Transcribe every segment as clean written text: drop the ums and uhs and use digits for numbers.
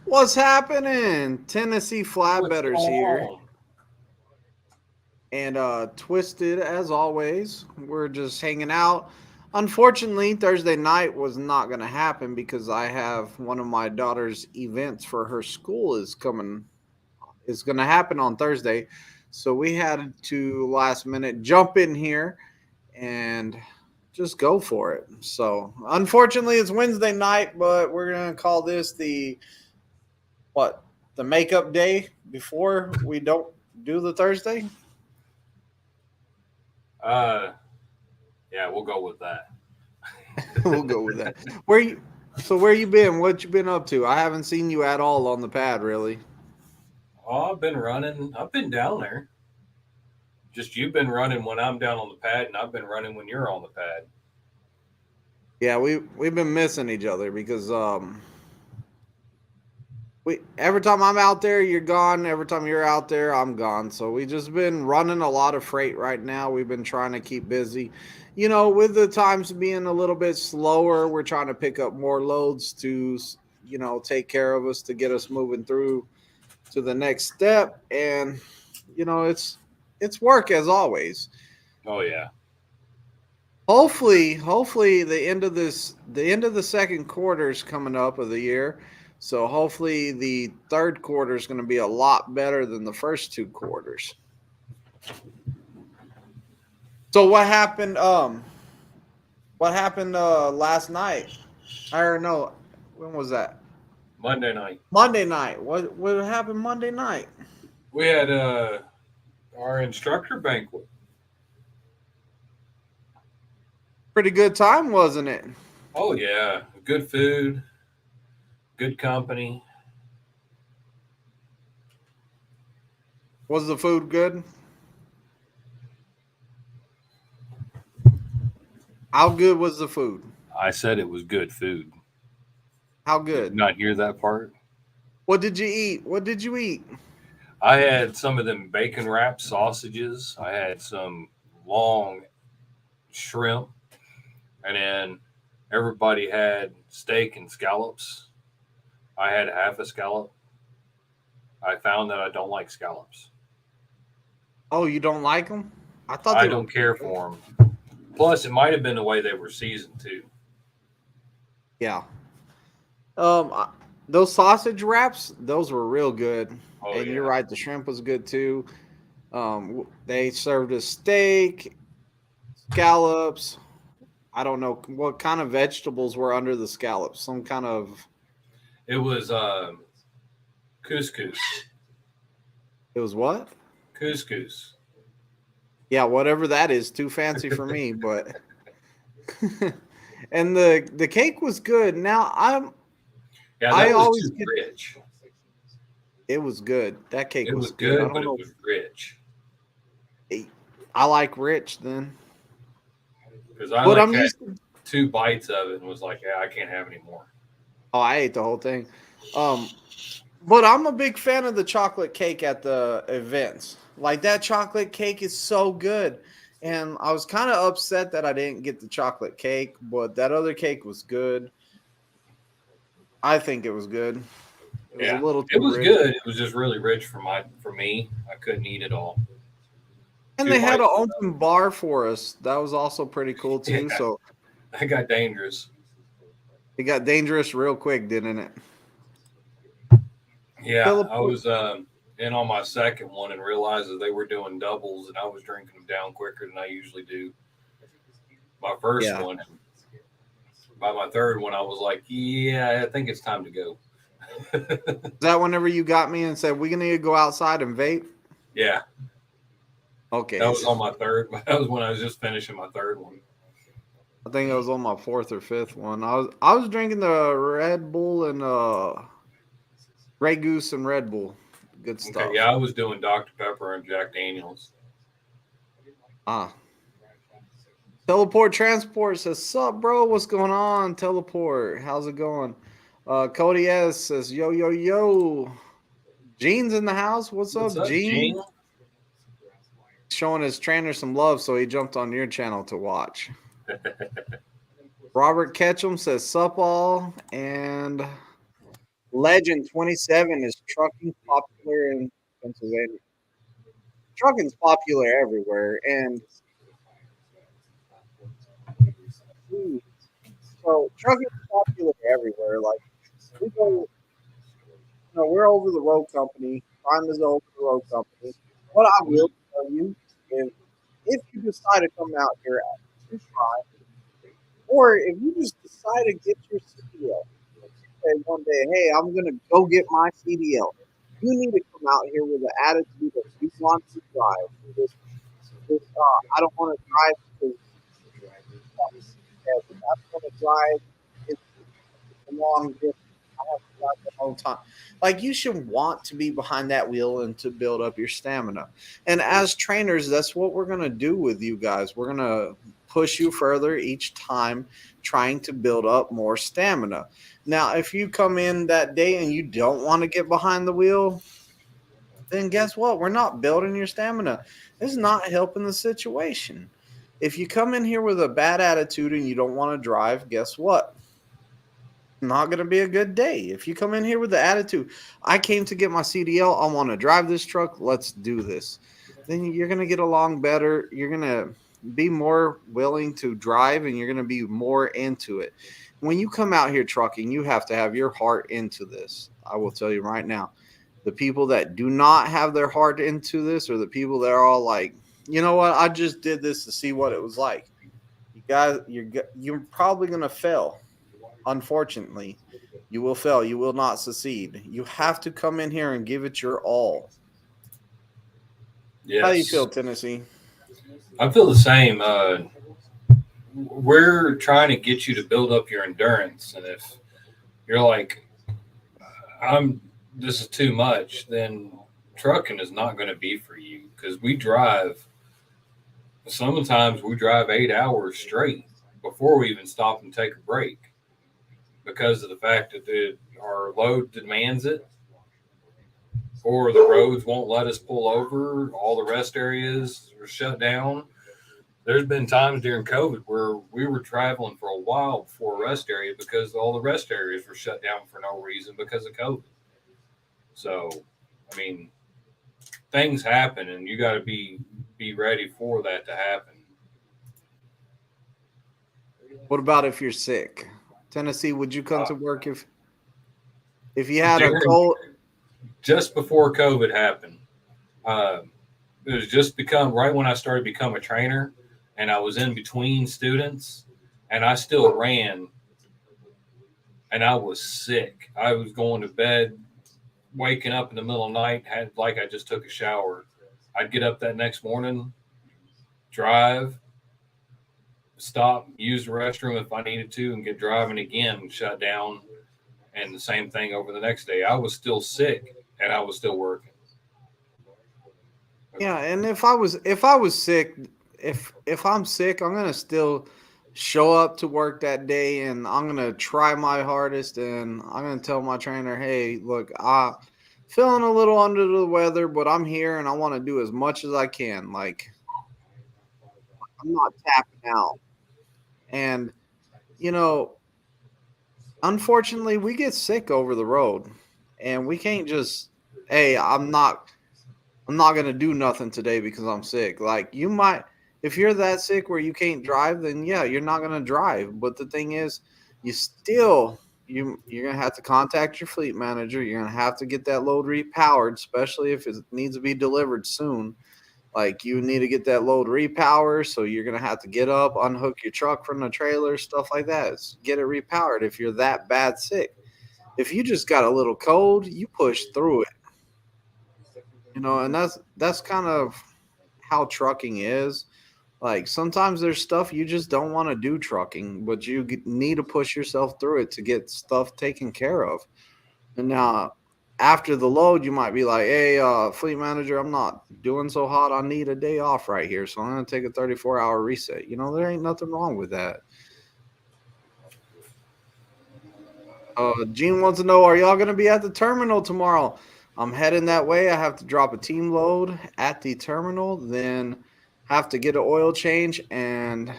What's happening? Tennessee What's going Flatbedders here. on? And Twisted as always. We're just hanging out. Unfortunately, Thursday night was not going to happen because I have one of my daughter's events for her school is going to happen on Thursday. So we had to last minute jump in here and just go for it. So, unfortunately, it's Wednesday night, but we're going to call this what the makeup day before we don't do the Thursday. Uh, yeah, we'll go with that. We'll go with that. Where you? So where you been? What you been up to? I haven't seen you at all on the pad, really. Oh, I've been running. I've been down there. Just you've been running when I'm down on the pad, and I've been running when you're on the pad. Yeah, we've been missing each other because we every time I'm out there, you're gone. Every time you're out there, I'm gone. So we just been running a lot of freight right now. We've been trying to keep busy. With the times being a little bit slower, we're trying to pick up more loads to take care of us to get us moving through to the next step. And it's work as always. Oh yeah. Hopefully the end of the second quarter is coming up of the year. So hopefully the third quarter is going to be a lot better than the first two quarters. So what happened last night? I don't know. When was that? Monday night Monday night. What happened Monday night? we had our instructor banquet. Pretty good time, wasn't it? Oh yeah, good food, good company. Was the food good? How good was the food? I said it was good food. How Did you good? not hear that part? What did you eat? What did you eat? I had some of them bacon wrapped sausages. I had some long shrimp, and then everybody had steak and scallops. I had half a scallop. I found that I don't like scallops. Oh, you don't like them? I thought I they were don't pretty care good. for them. Plus, it might have been the way they were seasoned too. Yeah. Um, I- those sausage wraps, those were real good. Oh And you're yeah, right, the shrimp was good too. They served us steak, scallops. I don't know what kind of vegetables were under the scallops. Some kind of it was couscous. it was what? Couscous. Yeah, whatever that is, too fancy for me, but and the cake was good. Now Yeah, I that was always too get rich. it was good. That cake It was was good. I good, don't but it know. was rich I like rich then. because I But like I'm had used to. two bites of it and was like, yeah, I can't have any more. Oh, I ate the whole thing. Um, but I'm a big fan of the chocolate cake at the events. Like that chocolate cake is so good. And I was kind of upset that I didn't get the chocolate cake, but that other cake was good. I think it was good. It was a Yeah, little it too was rich. good. It was just really rich for me. I couldn't eat it all. And Two they had an bites. open bar for us. That was also pretty cool Yeah, too. So that got dangerous. it got dangerous real quick, didn't it? Yeah, I Teleport. was in on my second one and realized that they were doing doubles and I was drinking them down quicker than I usually do. My first Yeah. one, by my third one, I was like, yeah, I think it's time to go. Is that whenever you got me and said, we're going to go outside and vape? Yeah, that Okay. was on my third. That was when I was just finishing my third one. I think I was on my fourth or fifth one. I was drinking the Red Bull and Grey Goose and Red Bull. Good Okay, yeah, stuff. I was doing Dr Pepper and Jack Daniels. Ah. Teleport Transport says, sup, bro? What's going on? Teleport. How's it going? Cody S says, yo, yo, yo. Gene's in the house. What's What's up, up, Gene? Gene? Showing his trainer some love, so he jumped on your channel to watch. Robert Ketchum says sup all, and Legend 27 is trucking popular in Pennsylvania. Trucking's popular everywhere, and so trucking's popular everywhere. Like we go, we're over the road company. Prime is over the road company. What I will tell you is, if you decide to come out here at Prime, or if you just decide to get your CDL, say one day, hey, I'm gonna go get my CDL. You need to come out here with the attitude that you want to drive. I don't want to drive because I want to drive. It's a long distance. I have to drive the whole time. Like you should want to be behind that wheel and to build up your stamina. And as trainers, that's what we're gonna do with you guys. We're gonna push you further each time, trying to build up more stamina. Now, if you come in that day and you don't want to get behind the wheel, then guess what? We're not building your stamina. It's not helping the situation. If you come in here with a bad attitude and you don't want to drive, guess what? Not going to be a good day. If you come in here with the attitude, I came to get my CDL, I want to drive this truck, let's do this. Then you're going to get along better. You're going to be more willing to drive and you're going to be more into it. When you come out here trucking, you have to have your heart into this. I will tell you right now. The people that do not have their heart into this are the people that are all like, you know what, I just did this to see what it was like. You guys, you're probably going to fail. Unfortunately, you will fail. You will not succeed. You have to come in here and give it your all. Yes. How do you feel, Tennessee? I feel the same. We're trying to get you to build up your endurance, and if you're like, this is too much, then trucking is not going to be for you, because sometimes we drive 8 hours straight before we even stop and take a break, because of the fact that our load demands it, or the roads won't let us pull over. All the rest areas are shut down. There's been times during COVID where we were traveling for a while before a rest area because all the rest areas were shut down for no reason because of COVID. So, I mean, things happen, and you got to be ready for that to happen. What about if you're sick? Tennessee, would you come to work if you had a cold? Just before COVID happened, it was just right when I started to become a trainer, and I was in between students, and I still ran, and I was sick. I was going to bed, waking up in the middle of the night, like I just took a shower. I'd get up that next morning, drive, stop, use the restroom if I needed to, and get driving again, shut down, and the same thing over the next day. I was still sick, and I was still working. Yeah, and if I was sick, if I'm sick, I'm gonna still show up to work that day, and I'm gonna try my hardest, and I'm gonna tell my trainer, hey, look, I'm feeling a little under the weather, but I'm here, and I want to do as much as I can. Like, I'm not tapping out. And unfortunately, we get sick over the road, and we can't just, hey, I'm not going to do nothing today because I'm sick. Like, you might, if you're that sick where you can't drive, then yeah, you're not going to drive. But the thing is, you're going to have to contact your fleet manager. You're going to have to get that load repowered, especially if it needs to be delivered soon. Like, you need to get that load repowered, so you're going to have to get up, unhook your truck from the trailer, stuff like that. Get it repowered if you're that bad sick. If you just got a little cold, you push through it. And that's kind of how trucking is. Like, sometimes there's stuff you just don't want to do trucking, but you need to push yourself through it to get stuff taken care of. And now, after the load, you might be like, hey, fleet manager, I'm not doing so hot. I need a day off right here. So I'm going to take a 34-hour reset. There ain't nothing wrong with that. Gene wants to know, are y'all going to be at the terminal tomorrow? I'm heading that way. I have to drop a team load at the terminal, then have to get an oil change and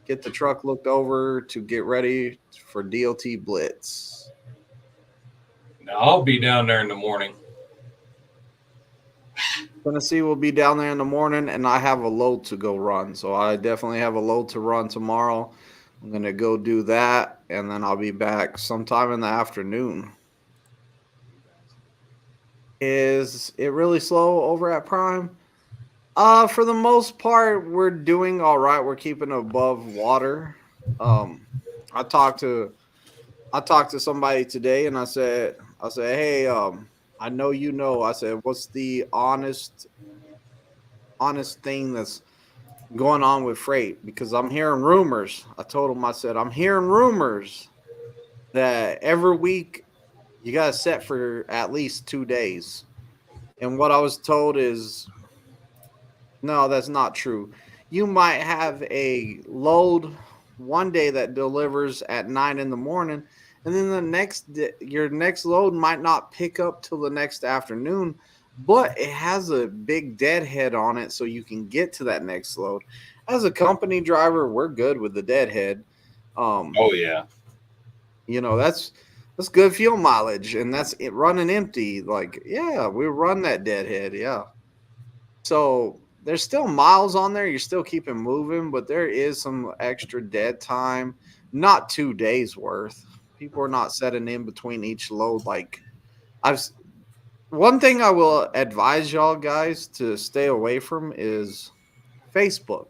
get the truck looked over to get ready for DOT Blitz. Now, I'll be down there in the morning. Tennessee will be down there in the morning, and I have a load to go run. So I definitely have a load to run tomorrow. I'm going to go do that, and then I'll be back sometime in the afternoon. Is it really slow over at Prime? For the most part, we're doing all right. We're keeping above water. I talked to somebody today, and I said, hey, I know you know. I said, what's the honest thing that's going on with freight? Because I'm hearing rumors. I told him, I said, I'm hearing rumors that every week you got to set for at least 2 days. And what I was told is, no, that's not true. You might have a load one day that delivers at 9 in the morning, and then your next load might not pick up till the next afternoon, but it has a big deadhead on it, so you can get to that next load. As a company driver, we're good with the deadhead. Oh yeah, That's good fuel mileage, and that's it running empty. Like, yeah, we run that deadhead, yeah. So there's still miles on there. You're still keeping moving, but there is some extra dead time. Not 2 days worth. People are not setting in between each load. Like one thing I will advise y'all guys to stay away from is Facebook.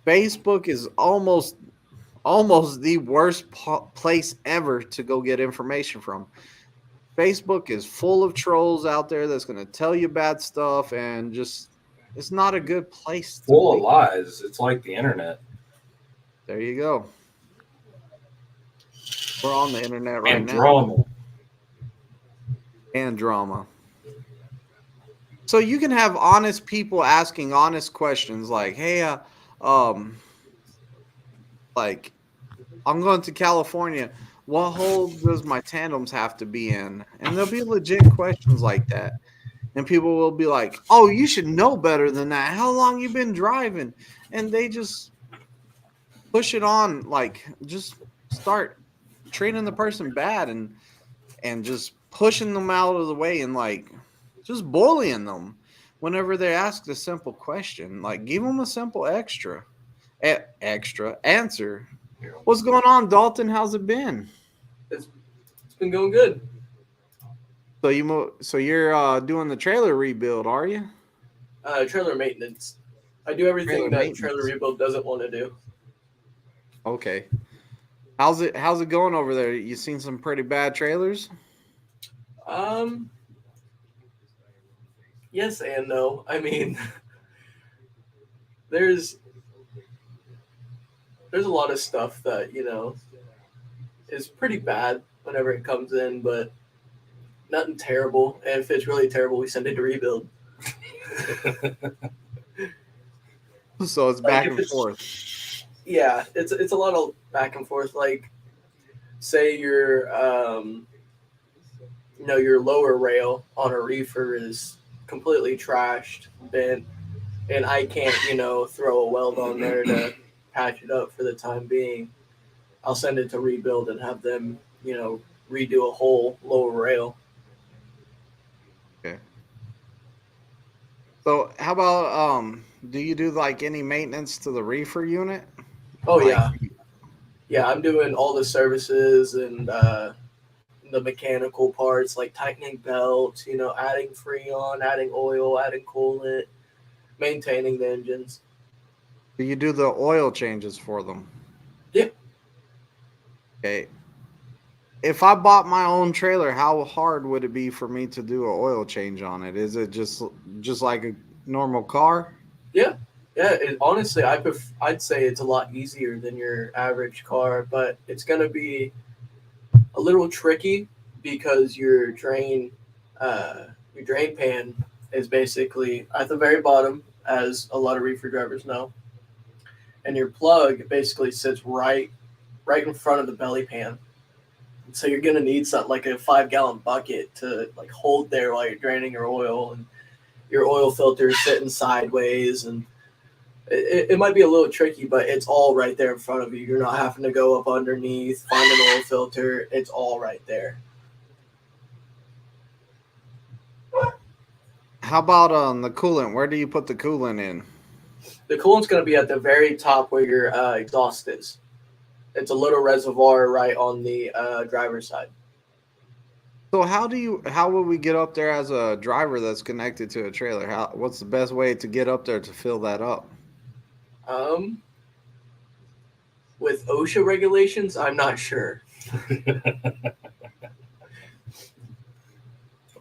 Facebook is almost the worst place ever to go get information from. Facebook is full of trolls out there that's going to tell you bad stuff, and just it's not a good place to full be. of lies. It's like the internet. There you go. We're on the internet right And now. drama. And drama. So you can have honest people asking honest questions like, hey, like, I'm going to California. What hole does my tandems have to be in? And there'll be legit questions like that. And people will be like, oh, you should know better than that. How long you been driving? And they just push it on, like, just start treating the person bad and just pushing them out of the way and, like, just bullying them whenever they ask a simple question. Like, give them a simple extra answer. What's going on, Dalton? How's it been? It's been going good. So you're doing the trailer rebuild, are you? Trailer maintenance. I do everything that trailer rebuild doesn't want to do. Okay. How's it going over there? You seen some pretty bad trailers? Yes and no. I mean, there's a lot of stuff that, is pretty bad whenever it comes in, but nothing terrible. And if it's really terrible, we send it to rebuild. So it's back and forth. Yeah, it's a lot of back and forth. Like, say your your lower rail on a reefer is completely trashed, bent, and I can't, throw a weld on there to patch it up for the time being. I'll send it to rebuild and have them, redo a whole lower rail. Okay. So how about do you do like any maintenance to the reefer unit? Oh yeah, I'm doing all the services and the mechanical parts like tightening belts, adding Freon, adding oil, adding coolant, maintaining the engines. Do you do the oil changes for them? Yeah. Okay. If I bought my own trailer, how hard would it be for me to do an oil change on it? Is it just like a normal car? Yeah. Honestly, I'd say it's a lot easier than your average car, but it's going to be a little tricky because your drain pan is basically at the very bottom, as a lot of reefer drivers know, and your plug basically sits right in front of the belly pan. So you're gonna need something like a 5-gallon bucket to like hold there while you're draining your oil, and your oil filter is sitting sideways, and It might be a little tricky, but it's all right there in front of you. You're not having to go up underneath, find an oil filter. It's all right there. How about the coolant? Where do you put the coolant in? The coolant's going to be at the very top where your exhaust is. It's a little reservoir right on the driver's side. So how would we get up there as a driver that's connected to a trailer? What's the best way to get up there to fill that up? With OSHA regulations, I'm not sure.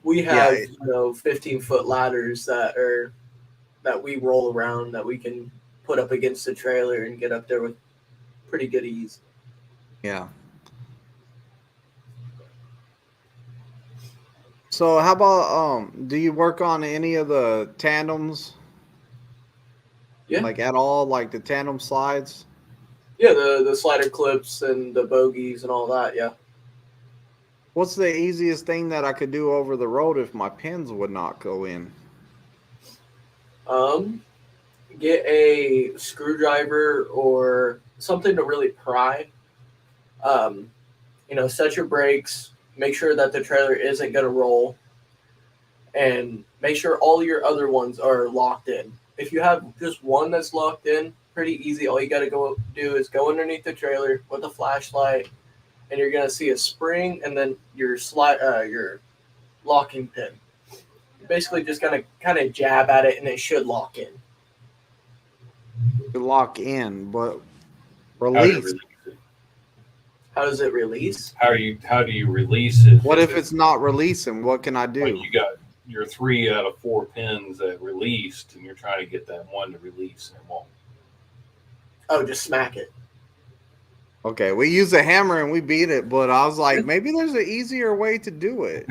We have 15-foot ladders that we roll around that we can put up against the trailer and get up there with pretty good ease. Yeah. So how about do you work on any of the tandems? Yeah. Like at all, like the tandem slides? Yeah, the slider clips and the bogies and all that, yeah. What's the easiest thing that I could do over the road if my pins would not go in? Get a screwdriver or something to really pry. Set your brakes, make sure that the trailer isn't going to roll, and make sure all your other ones are locked in. If you have just one that's locked in, pretty easy. All you got to go do is go underneath the trailer with a flashlight, and you're going to see a spring and then your locking pin. You're basically just going to kind of jab at it, and it should lock in. Lock in, but release. How does it release? How do you release it? What if it's not releasing? What can I do? Like you got your 3 out of 4 pins that released, and you're trying to get that one to release, and it won't. Oh, just smack it. Okay, we use a hammer and we beat it, but I was like, maybe there's an easier way to do it.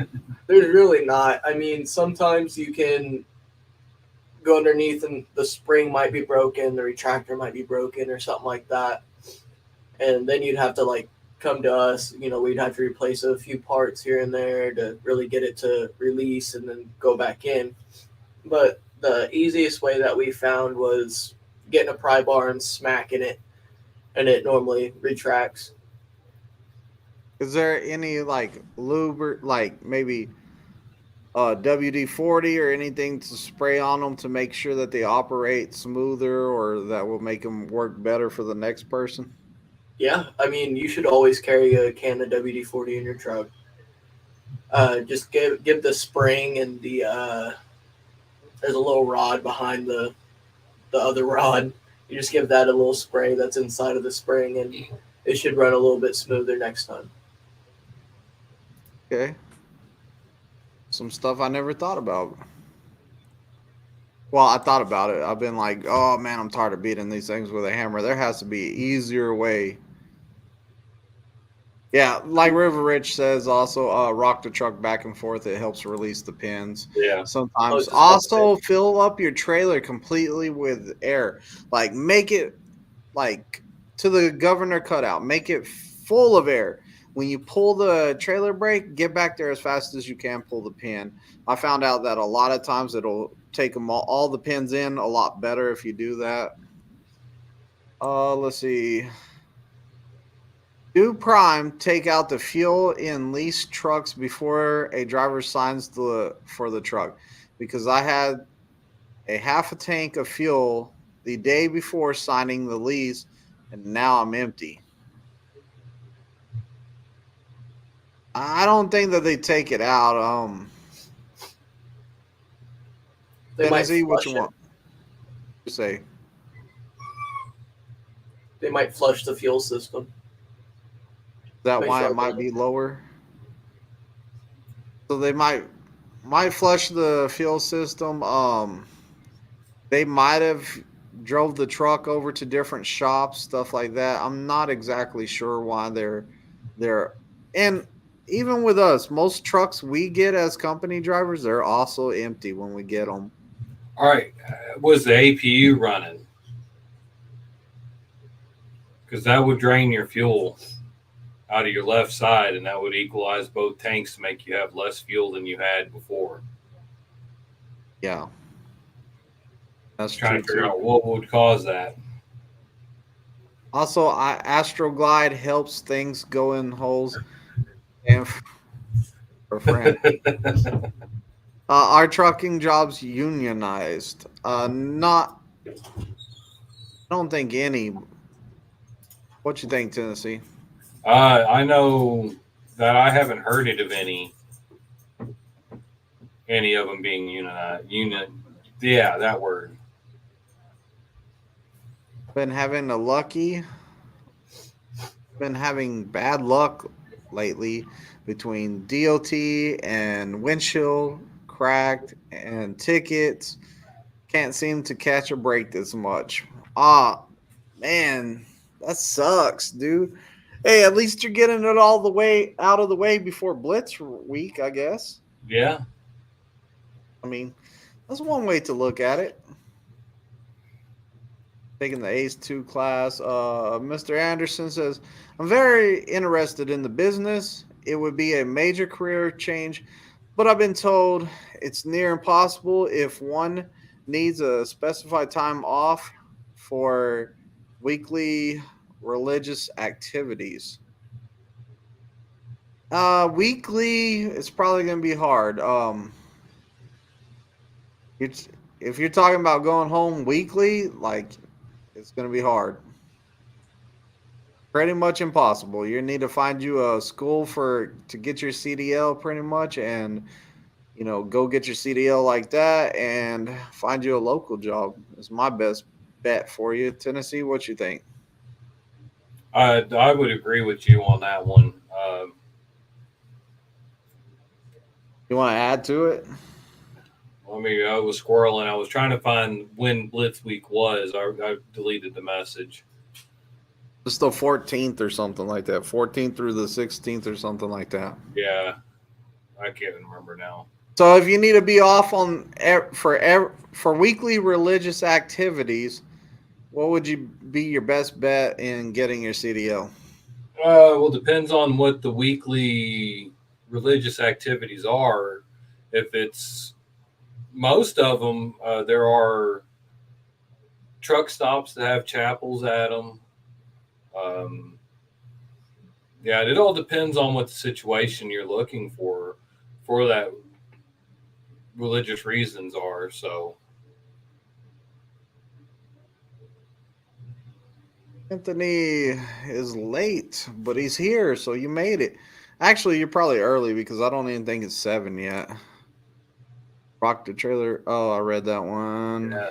There's really not. I mean, sometimes you can go underneath and the spring might be broken, the retractor might be broken or something like that. And then you'd have to come to us, we'd have to replace a few parts here and there to really get it to release and then go back in. But the easiest way that we found was getting a pry bar and smacking it, and it normally retracts. Is there any lube, maybe WD-40 or anything to spray on them to make sure that they operate smoother or that will make them work better for the next person? Yeah, I mean, you should always carry a can of WD-40 in your truck. Just give the spring and the there's a little rod behind the other rod. You just give that a little spray that's inside of the spring, and it should run a little bit smoother next time. Okay. Some stuff I never thought about. Well, I thought about it. I've been like, oh man, I'm tired of beating these things with a hammer. There has to be an easier way. Yeah, like River Rich says, also rock the truck back and forth. It helps release the pins. Yeah. Sometimes also fill up your trailer completely with air. Like make it to the governor cutout. Make it full of air. When you pull the trailer brake, get back there as fast as you can. Pull the pin. I found out that a lot of times it'll take them all the pins in a lot better if you do that. Let's see. Do Prime take out the fuel in leased trucks before a driver signs for the truck? Because I had a half a tank of fuel the day before signing the lease, and now I'm empty. I don't think that they take it out. They might Tennessee, what flush you want to say? They might flush the fuel system. Is that why it might be lower? So they might flush the fuel system. They might have drove the truck over to different shops, stuff like that. I'm not exactly sure why they're and even with us, most trucks we get as company drivers, they're also empty when we get them. All right. Was the APU running? Because that would drain your fuel out of your left side, and that would equalize both tanks to make you have less fuel than you had before. Yeah. That's Trying true to figure too. out what would cause that. Also, Astroglide helps things go in holes. And for friend, our trucking jobs unionized. Not, I don't think any. What you think, Tennessee? I know that I haven't heard it of any of them being yeah, that word. Been having a lucky, been having bad luck lately between DOT and windshield cracked and tickets. Can't seem to catch a break this much. Ah, man, that sucks, dude. Hey, at least you're getting it all the way out of the way before Blitz week, I guess. Yeah. I mean, that's one way to look at it. Taking the ACE 2 class. Mr. Anderson says, I'm very interested in the business. It would be a major career change, but I've been told it's near impossible if one needs a specified time off for weekly religious activities. Weekly, it's probably going to be hard. It's, if you're talking about going home weekly, like it's going to be hard. Pretty much impossible. You need to find you a school to get your CDL pretty much, and go get your CDL like that, and find you a local job. Is my best bet for you. Tennessee, what you think? I would agree with you on that one. You want to add to it? I was squirreling. I was trying to find when Blitz Week was. I deleted the message. It's the 14th or something like that. 14th through the 16th or something like that. Yeah, I can't remember now. So if you need to be off for weekly religious activities, what would you be your best bet in getting your CDL? Well, depends on what the weekly religious activities are. If it's most of them, there are truck stops that have chapels at them. Yeah, it all depends on what the situation you're looking for that religious reasons are. So Anthony is late, but he's here, so you made it. Actually, you're probably early because I don't even think it's 7 yet. Rock the trailer. Oh, I read that one. yeah.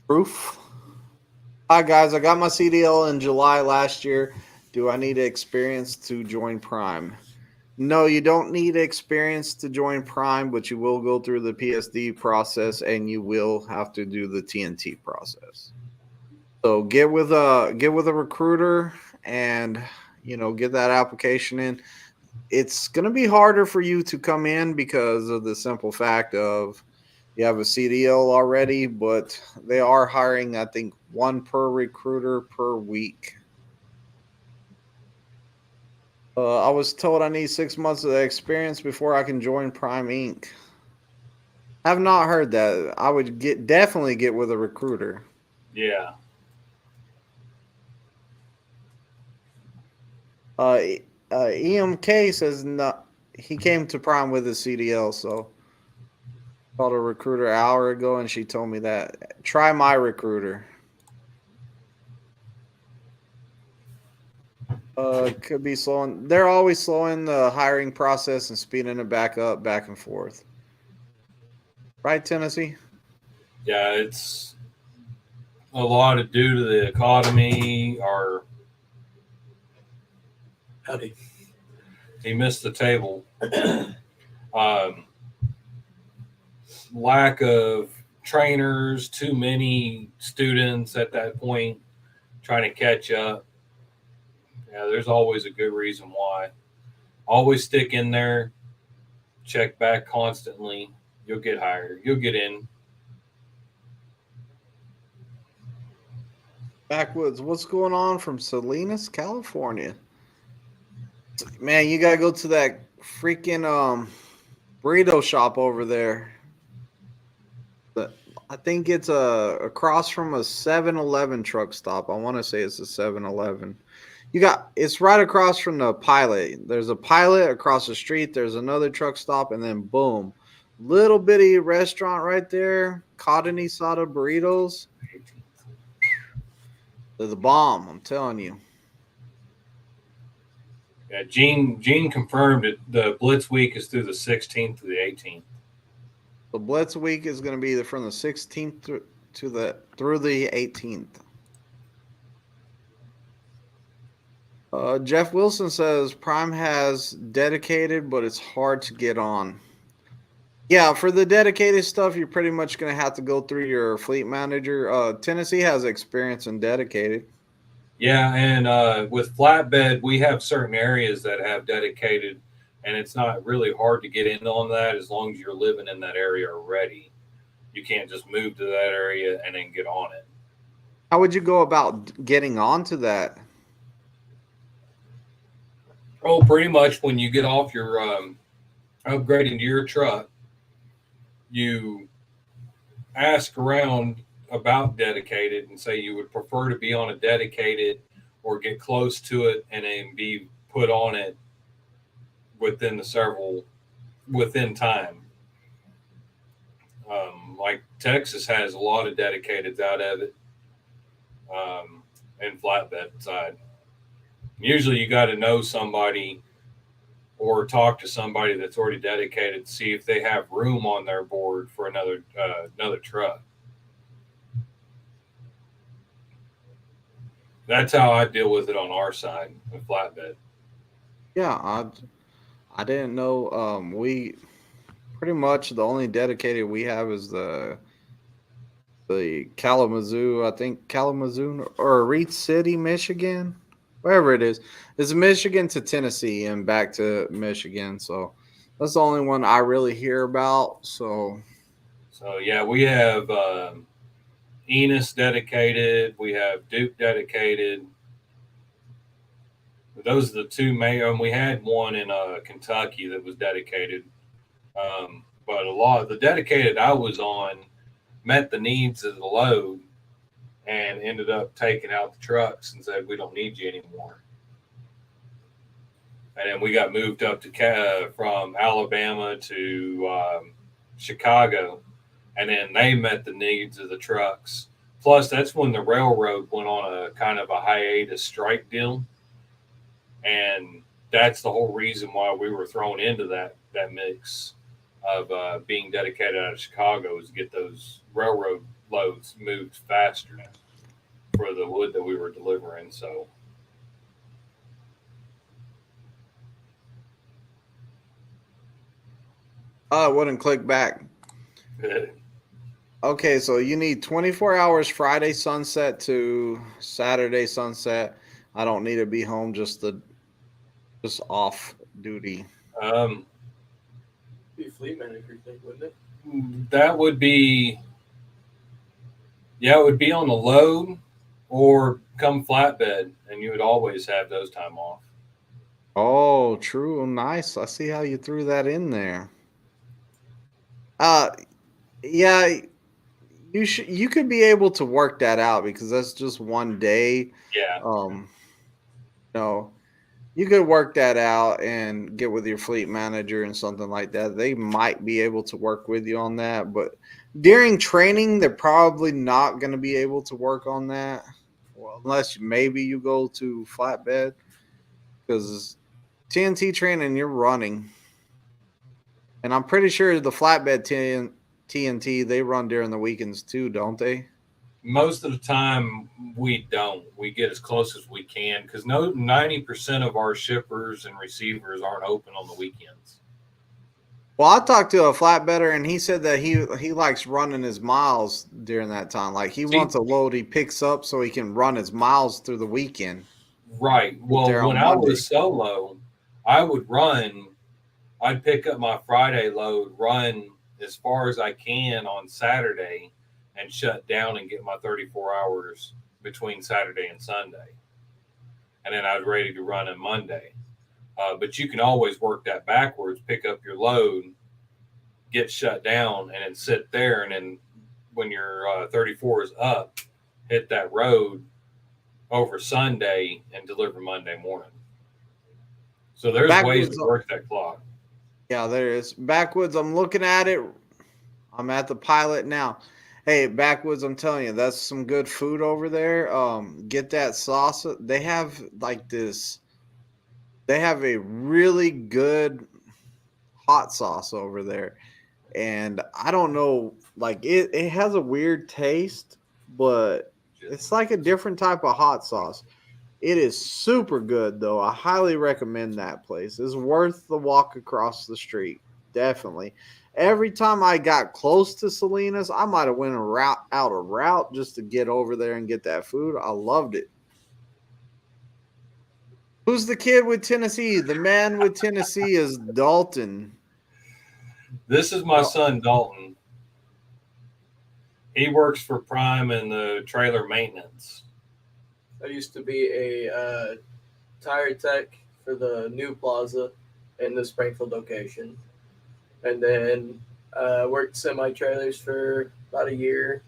Proof. Hi guys, I got my CDL in July last year. Do I need experience to join Prime? No, you don't need experience to join Prime, but you will go through the PSD process and you will have to do the TNT process. So get with a recruiter and get that application in. It's going to be harder for you to come in because of the simple fact of you have a CDL already, but they are hiring, I think, one per recruiter per week. I was told I need 6 months of experience before I can join Prime Inc. I have not heard that. I would definitely get with a recruiter. Yeah. EMK says not. He came to Prime with his CDL, so called a recruiter an hour ago, and she told me that. Try my recruiter. Could be slowing. They're always slowing the hiring process and speeding it back up, back and forth. Right, Tennessee? Yeah, it's a lot of due to the economy or Howdy. he missed the table. Lack of trainers, too many students at that point trying to catch up. Yeah, there's always a good reason why. Always stick in there, check back constantly. You'll get hired. You'll get in. Backwoods, what's going on from Salinas, California? Man, you gotta go to that freaking burrito shop over there. I think it's across from a 7-Eleven truck stop. I want to say it's a 7-Eleven. It's right across from the Pilot. There's a Pilot across the street. There's another truck stop, and then boom, little bitty restaurant right there. Carne asada burritos. They're the bomb. I'm telling you. Yeah, Gene confirmed it. The Blitz week is through the 16th to the 18th. The Blitz week is going to be from the 16th through the 18th. Jeff Wilson says Prime has dedicated, but it's hard to get on. Yeah, for the dedicated stuff, you're pretty much going to have to go through your fleet manager. Tennessee has experience in dedicated. Yeah, and with flatbed, we have certain areas that have dedicated, and it's not really hard to get in on that as long as you're living in that area already. You can't just move to that area and then get on it. How would you go about getting onto that? Oh, pretty much when you get off your upgrading to your truck, you ask around about dedicated and say you would prefer to be on a dedicated or get close to it and then be put on it within time. Like Texas has a lot of dedicateds out of it, and flatbed side. Usually you got to know somebody or talk to somebody that's already dedicated to see if they have room on their board for another truck. That's how I deal with it on our side with flatbed. Yeah, I didn't know. We pretty much the only dedicated we have is the Kalamazoo. I think Kalamazoo or Reed City, Michigan, wherever it is. It's Michigan to Tennessee and back to Michigan. So that's the only one I really hear about. So yeah, we have Enos dedicated. We have Duke dedicated. Those are the two main. And we had one in Kentucky that was dedicated. But a lot of the dedicated I was on met the needs of the load and ended up taking out the trucks and said, we don't need you anymore. And then we got moved up to from Alabama to Chicago, and then they met the needs of the trucks. Plus, that's when the railroad went on a kind of a hiatus strike deal, and that's the whole reason why we were thrown into that mix of being dedicated out of Chicago, is to get those railroad loads moved faster for the wood that we were delivering. So it wouldn't click back. Okay, so you need 24 hours Friday sunset to Saturday sunset. I don't need to be home, just off duty. Be fleet manager thing, wouldn't it? That would be, yeah, it would be on the load or come flatbed, and you would always have those time off. Oh, true. Nice. I see how you threw that in there. Yeah, you could be able to work that out because that's just one day. Yeah. No, you could work that out and get with your fleet manager and something like that. They might be able to work with you on that, but during training, they're probably not going to be able to work on that. Well, unless maybe you go to flatbed, because TNT training, you're running. And I'm pretty sure the flatbed TNT, they run during the weekends too, don't they? Most of the time, we don't. We get as close as we can because 90% of our shippers and receivers aren't open on the weekends. Well, I talked to a flatbedder, and he said that he likes running his miles during that time. Like he wants a load he picks up so he can run his miles through the weekend. Right. Well, when I was solo, I would run. I'd pick up my Friday load, run as far as I can on Saturday, and shut down and get my 34 hours between Saturday and Sunday. And then I was ready to run on Monday. But you can always work that backwards, pick up your load, get shut down and then sit there, and then when your 34 is up, hit that road over Sunday and deliver Monday morning. So there's ways Backwoods, to work that clock. yeah, there is. Backwoods, I'm looking at it. I'm at the pilot now. Hey, Backwoods, I'm telling you, that's some good food over there. Get that sauce. They have like this. They have a really good hot sauce over there, and I don't know, like it has a weird taste, but it's like a different type of hot sauce. It is super good though. I highly recommend that place. It's worth the walk across the street. Definitely. Every time I got close to Salinas, I might have went a route just to get over there and get that food. I loved it. Who's the kid with Tennessee? The man with Tennessee is Dalton. This is my son Dalton. He works for Prime in the trailer maintenance. I used to be a tire tech for the new plaza in the Springfield location, and then worked semi trailers for about a year,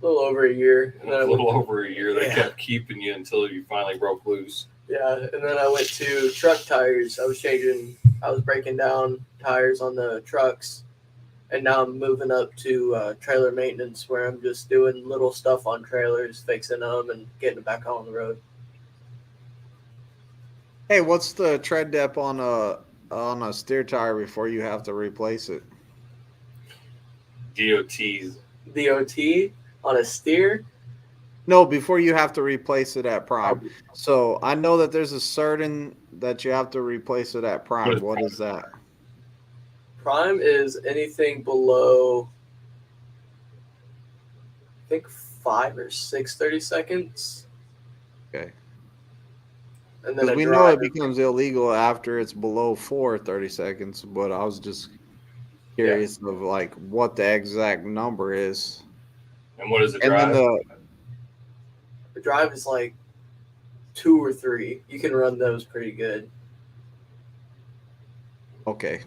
a little over a year. And then A little over a year, they Yeah. kept keeping you until you finally broke loose. Yeah, and then I went to truck tires. I was breaking down tires on the trucks, and now I'm moving up to trailer maintenance, where I'm just doing little stuff on trailers, fixing them and getting it back on the road. Hey, what's the tread depth on a steer tire before you have to replace it? DOT's. DOT on a steer. No, before you have to replace it at Prime. So I know that there's a certain that you have to replace it at Prime. What is that? Prime is anything below, I think, 5 or 6 30 seconds. Okay. And then Because a we know drive. it becomes illegal after it's below 30 seconds, but I was just curious of like what the exact number is. And what is the And drive? then The drive is like 2 or 3. You can run those pretty good. okay.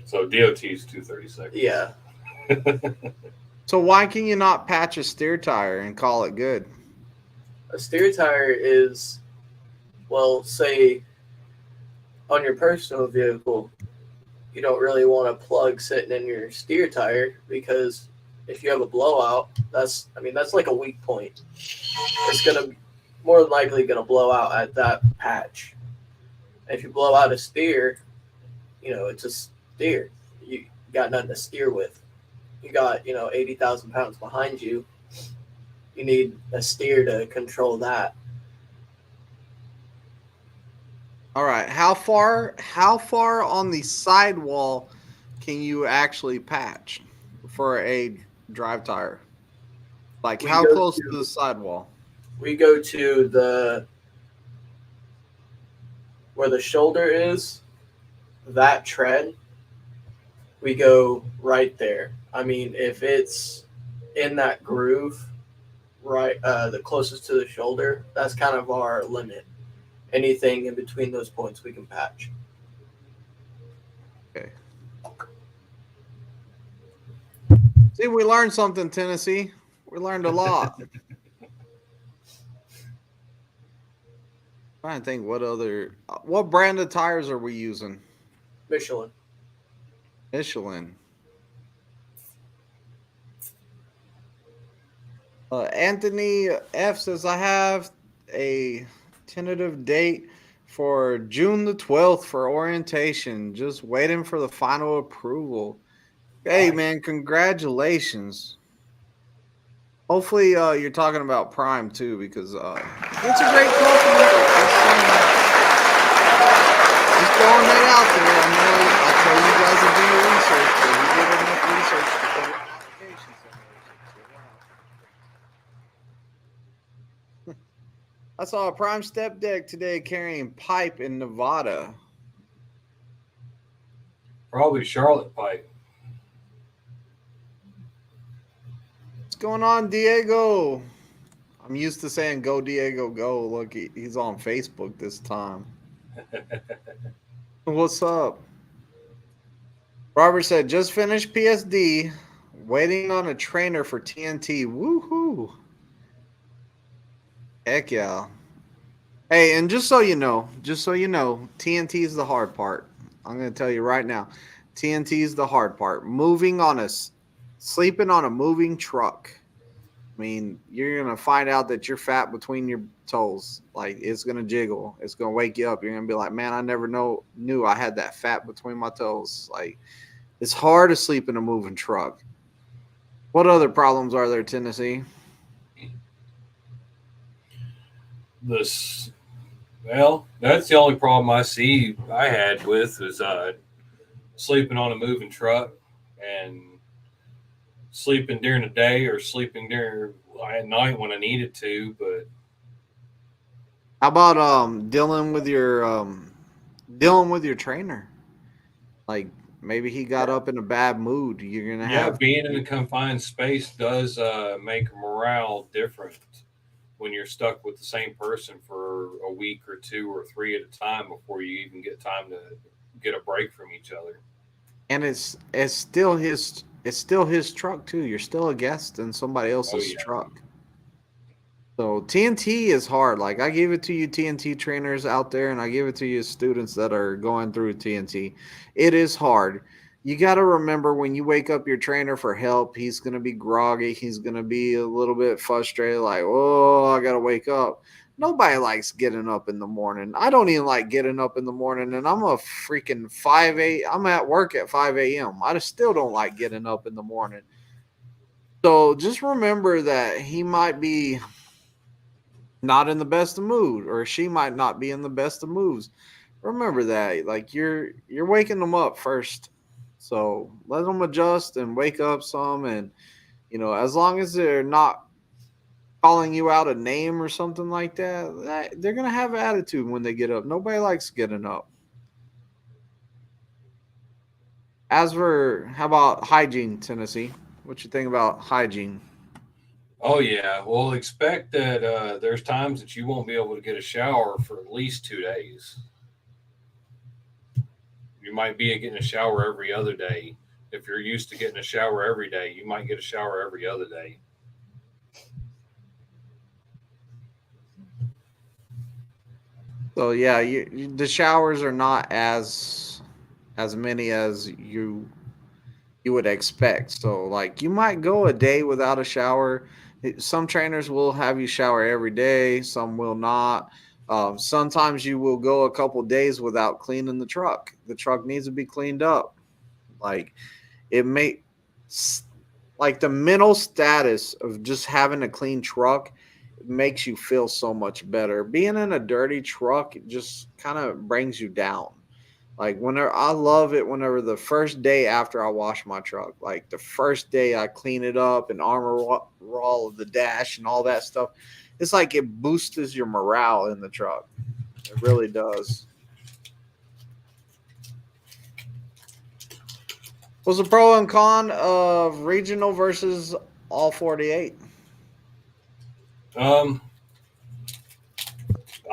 So DOT's 230 seconds. Yeah. So why can you not patch a steer tire and call it good? A steer tire is, well, say on your personal vehicle, you don't really want a plug sitting in your steer tire, because if you have a blowout, that's like a weak point. It's gonna more than likely gonna blow out at that patch. And if you blow out a steer, it's a steer. You got nothing to steer with. You got 80,000 pounds behind you. You need a steer to control that. All right. How far on the sidewall can you actually patch for a drive tire? Like We how go close to- to the sidewall? We go to where the shoulder is, that tread, we go right there. I mean, if it's in that groove, right, the closest to the shoulder, that's kind of our limit. Anything in between those points, we can patch. Okay. See, we learned something, Tennessee. We learned a lot. Trying to think what brand of tires are we using? Michelin. Michelin. Anthony F says, I have a tentative date for June the 12th for orientation. Just waiting for the final approval. Hey, man, congratulations. Hopefully you're talking about Prime, too, because it's a great company. Just throwing that out there. I tell you guys to do your research, but we did enough research to put an application somewhere. I saw a Prime step deck today carrying pipe in Nevada. Probably Charlotte pipe. What's going on, Diego? I'm used to saying go, Diego, go. Look, he's on Facebook this time. What's up? Robert said, just finished PSD, waiting on a trainer for TNT. Woohoo. Heck yeah. Hey, and just so you know, TNT is the hard part. I'm going to tell you right now. TNT is the hard part. Sleeping on a moving truck. I mean, you're going to find out that you're fat between your toes. Like, it's going to jiggle. It's going to wake you up. You're going to be like, man, I never knew I had that fat between my toes. Like, it's hard to sleep in a moving truck. What other problems are there, Tennessee? Well, that's the only problem I had with was sleeping on a moving truck and sleeping during the day or sleeping during at night when I needed to. But how about dealing with your trainer? Like, maybe he got up in a bad mood. You're gonna have being in a confined space does make morale different when you're stuck with the same person for a week or 2 or 3 at a time before you even get time to get a break from each other. And it's still his truck too. You're still a guest in somebody else's truck. So TNT is hard. Like, I give it to you TNT trainers out there, and I give it to you students that are going through TNT. It is hard. You got to remember, when you wake up your trainer for help, he's going to be groggy. He's going to be a little bit frustrated, like, oh, I got to wake up. Nobody likes getting up in the morning. I don't even like getting up in the morning, and I'm a freaking 5 a.m. I'm at work at 5 a.m. I still don't like getting up in the morning. So just remember that he might be not in the best of mood, or she might not be in the best of moods. Remember that. Like, you're waking them up first. So let them adjust and wake up some, and as long as they're not calling you out a name or something like that, they're gonna have an attitude when they get up. Nobody likes getting up. As for, how about hygiene, Tennessee? What you think about hygiene? Oh yeah, well, expect that there's times that you won't be able to get a shower for at least 2 days. You might be getting a shower every other day. If you're used to getting a shower every day, you might get a shower every other day. So yeah, the showers are not as many as you would expect. So, like, you might go a day without a shower. Some trainers will have you shower every day. Some will not. Sometimes you will go a couple days without cleaning the truck. The truck needs to be cleaned up. Like, like, the mental status of just having a clean truck makes you feel so much better. Being in a dirty truck just kind of brings you down. Like, I love it whenever the first day after I wash my truck, like the first day I clean it up and armor all of the dash and all that stuff, it's like it boosts your morale in the truck. It really does. What's the pro and con of regional versus all 48? I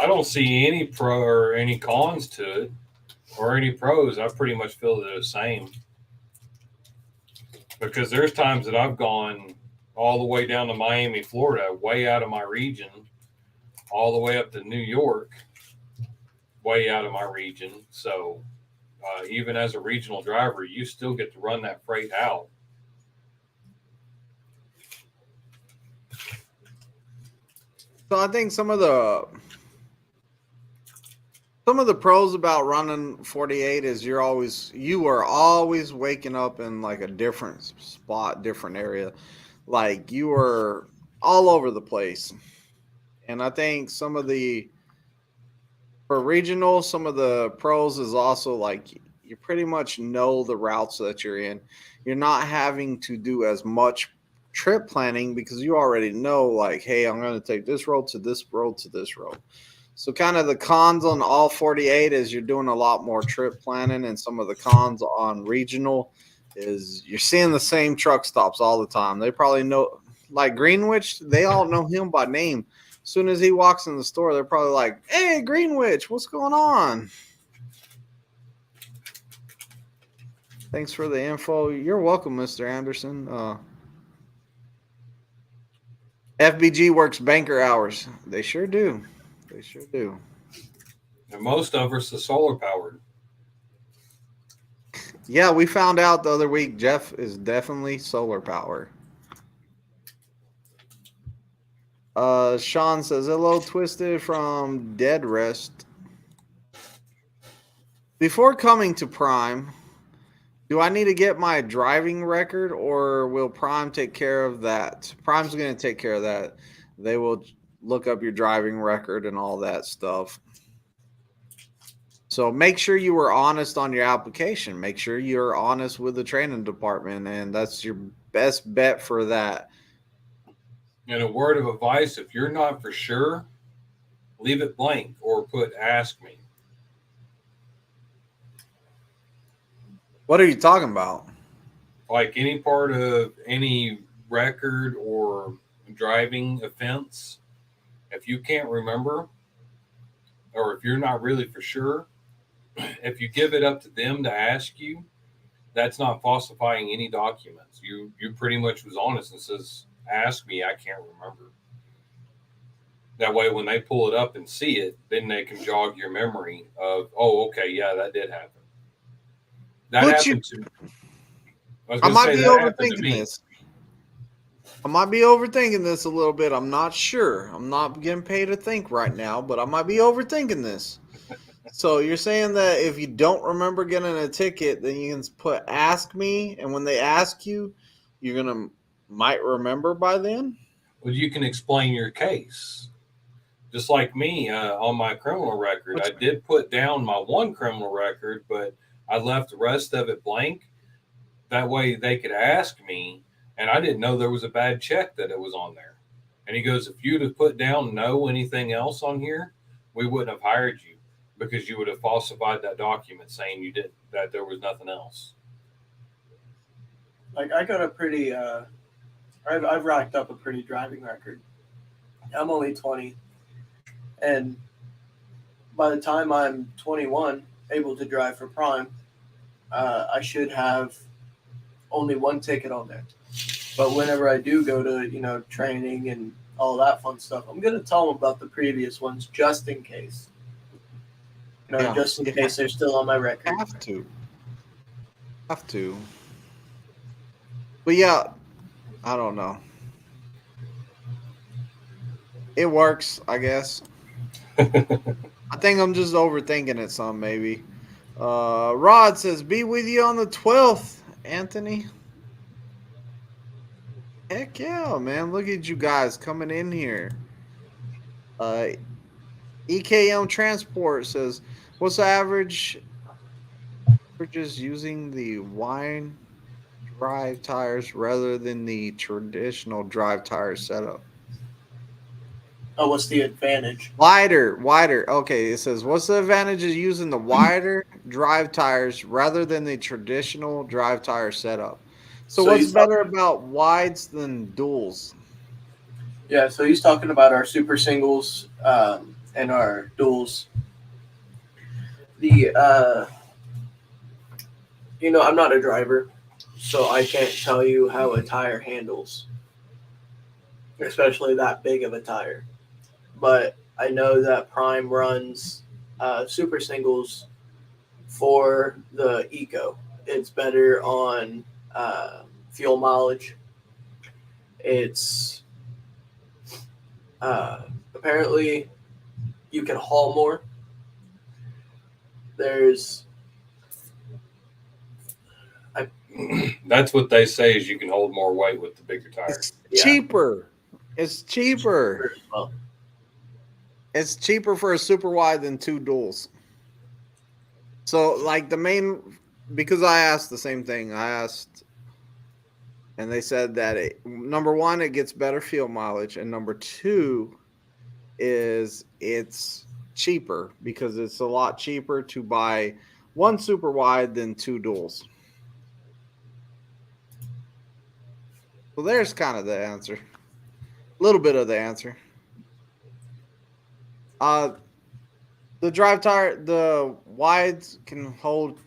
don't see any pro or any cons to it, or any pros. I pretty much feel they're the same. Because there's times that I've gone all the way down to Miami, Florida, way out of my region, all the way up to New York, way out of my region. So even as a regional driver, you still get to run that freight out. So I think some of the pros about running 48 is you are always waking up in like a different spot, different area. Like, you are all over the place. And I think for regional, some of the pros is also, like, you pretty much know the routes that you're in. You're not having to do as much trip planning because you already know, like, hey, I'm going to take this road to this road to this road. So kind of the cons on all 48 is you're doing a lot more trip planning, and some of the cons on regional is you're seeing the same truck stops all the time. They probably know, like Greenwich, they all know him by name. As soon as he walks in the store, they're probably like, hey, Greenwich, what's going on? Thanks for the info. You're welcome, Mr. Anderson. FBG works banker hours. They sure do. They sure do. And most of us are solar powered. Yeah, we found out the other week Jeff is definitely solar power. Sean says, hello, Twisted from Dead Rest. Before coming to Prime, do I need to get my driving record or will Prime take care of that? Prime's going to take care of that. They will look up your driving record and all that stuff. So make sure you were honest on your application. Make sure you're honest with the training department, and that's your best bet for that. And a word of advice, if you're not for sure, leave it blank or put ask me. What are you talking about? Like any part of any record or driving offense, if you can't remember or if you're not really for sure, if you give it up to them to ask you, that's not falsifying any documents. You pretty much was honest and says, ask me, I can't remember. That way, when they pull it up and see it, then they can jog your memory of, oh, okay, yeah, that did happen. That happened to me. I might be overthinking this. I might be overthinking this a little bit. I'm not sure. I'm not getting paid to think right now, but I might be overthinking this. So you're saying that if you don't remember getting a ticket, then you can put ask me, and when they ask you, you're gonna might remember by then? Well, you can explain your case. Just like me on my criminal record, I did put down my one criminal record, but I left the rest of it blank. That way they could ask me, and I didn't know there was a bad check that it was on there. And he goes, if you'd have put down no anything else on here, we wouldn't have hired you because you would have falsified that document saying you did that there was nothing else. Like I got a pretty, I've racked up a pretty driving record. I'm only 20, and by the time I'm 21, able to drive for Prime, I should have only one ticket on there. But whenever I do go to, training and all that fun stuff, I'm going to tell them about the previous ones just in case. Just in case they're still on my record. Have to. But yeah, I don't know. It works, I guess. I think I'm just overthinking it some, maybe. Rod says, be with you on the 12th, Anthony. Heck yeah, man. Look at you guys coming in here. EKM Transport says, what's the average? We're just using the wine drive tires rather than the traditional drive tire setup. Oh, what's the advantage? Wider. Okay, it says, what's the advantage of using the wider drive tires rather than the traditional drive tire setup? So what's better about wides than duals? Yeah, so he's talking about our super singles and our duals. I'm not a driver, so I can't tell you how a tire handles, especially that big of a tire. But I know that Prime runs super singles for the Eco. It's better on fuel mileage. It's apparently you can haul more. That's what they say is you can hold more weight with the bigger tires. Cheaper. It's cheaper. Well, it's cheaper for a super wide than two duals. So, like because I asked the same thing. And they said that number one, it gets better fuel mileage, and number two is it's cheaper because it's a lot cheaper to buy one super wide than two duals. Well, there's kind of the answer. A little bit of the answer. The drive tire, the wides can hold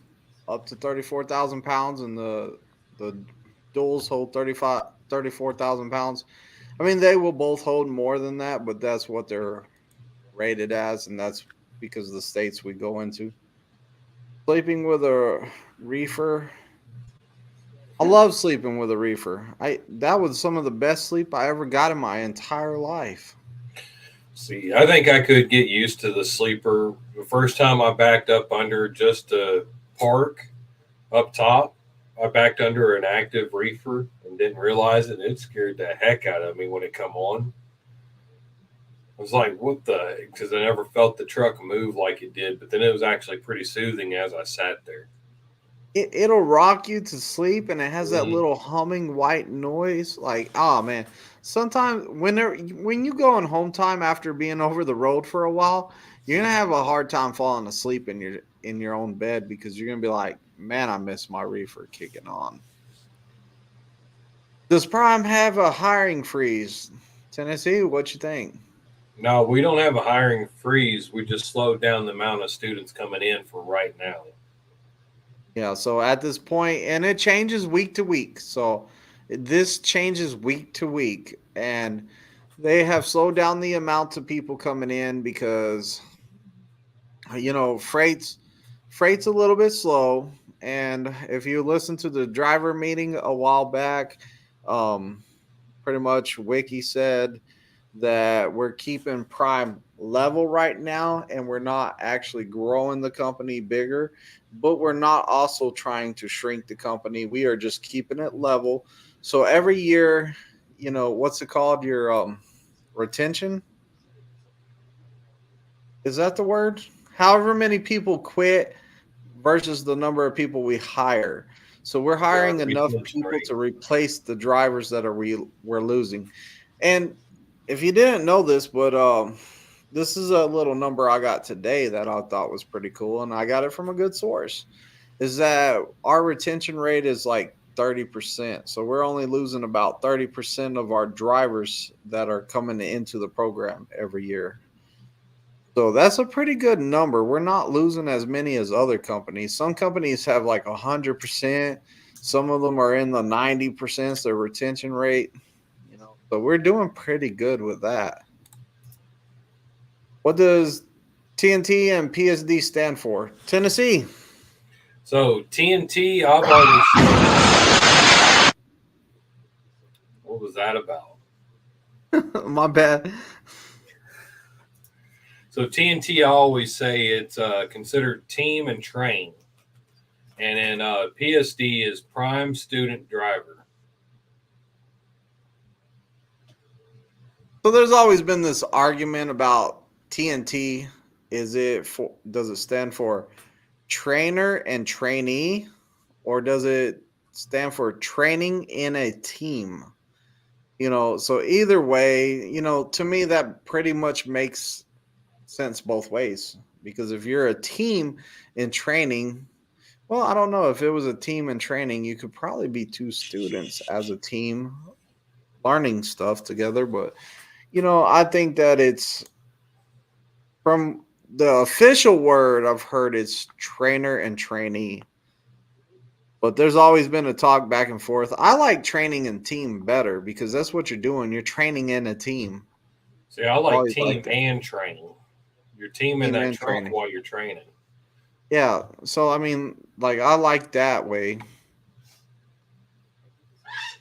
up to 34,000 pounds, and the duals hold 34,000 pounds. I mean, they will both hold more than that, but that's what they're rated as, and that's because of the states we go into. Sleeping with a reefer. I love sleeping with a reefer. I That was some of the best sleep I ever got in my entire life. See, I think I could get used to the sleeper. The first time I backed up under just a park up top, I backed under an active reefer and didn't realize it. It scared the heck out of me when it come on. I was like, what the? Because I never felt the truck move like it did, but then it was actually pretty soothing as I sat there. It'll rock you to sleep, and it has that Mhm. little humming white noise. Like, oh man, sometimes when you go on home time after being over the road for a while, you're gonna have a hard time falling asleep in your own bed because you're gonna be like, man, I miss my reefer kicking on. Does Prime have a hiring freeze? Tennessee, what you think? No, we don't have a hiring freeze. We just slowed down the amount of students coming in for right now. Yeah, so at this point, and it changes week to week. So this changes week to week, and they have slowed down the amount of people coming in because freight's a little bit slow. And if you listen to the driver meeting a while back, um, pretty much Wiki said that we're keeping Prime level right now, and we're not actually growing the company bigger, but we're not also trying to shrink the company. We are just keeping it level. So every year, what's it called? Your retention, is that the word? However many people quit versus the number of people we hire. So we're Yeah, hiring enough retention people rate. to replace the drivers that we're losing. And if you didn't know this, but this is a little number I got today that I thought was pretty cool, and I got it from a good source. Is that our retention rate is like 30%. So we're only losing about 30% of our drivers that are coming into the program every year. So that's a pretty good number. We're not losing as many as other companies. Some companies have like 100%. Some of them are in the 90% their retention rate. So we're doing pretty good with that. What does TNT and PSD stand for? Tennessee. So TNT, I've always what was that about? My bad. So TNT, I always say it's considered team and train, and then PSD is prime student driver. So there's always been this argument about TNT. Does it stand for trainer and trainee, or does it stand for training in a team? So either way, to me that pretty much makes sense both ways, because if you're a team in training, well, I don't know, if it was a team in training, you could probably be two students as a team learning stuff together. But I think that it's from the official word I've heard, it's trainer and trainee. But there's always been a talk back and forth. I like training in team better because that's what you're doing. You're training in a team. See, I like Always like team that. and training. You're teaming Team that and truck training. while you're training. Yeah. So I mean, like, I like that way.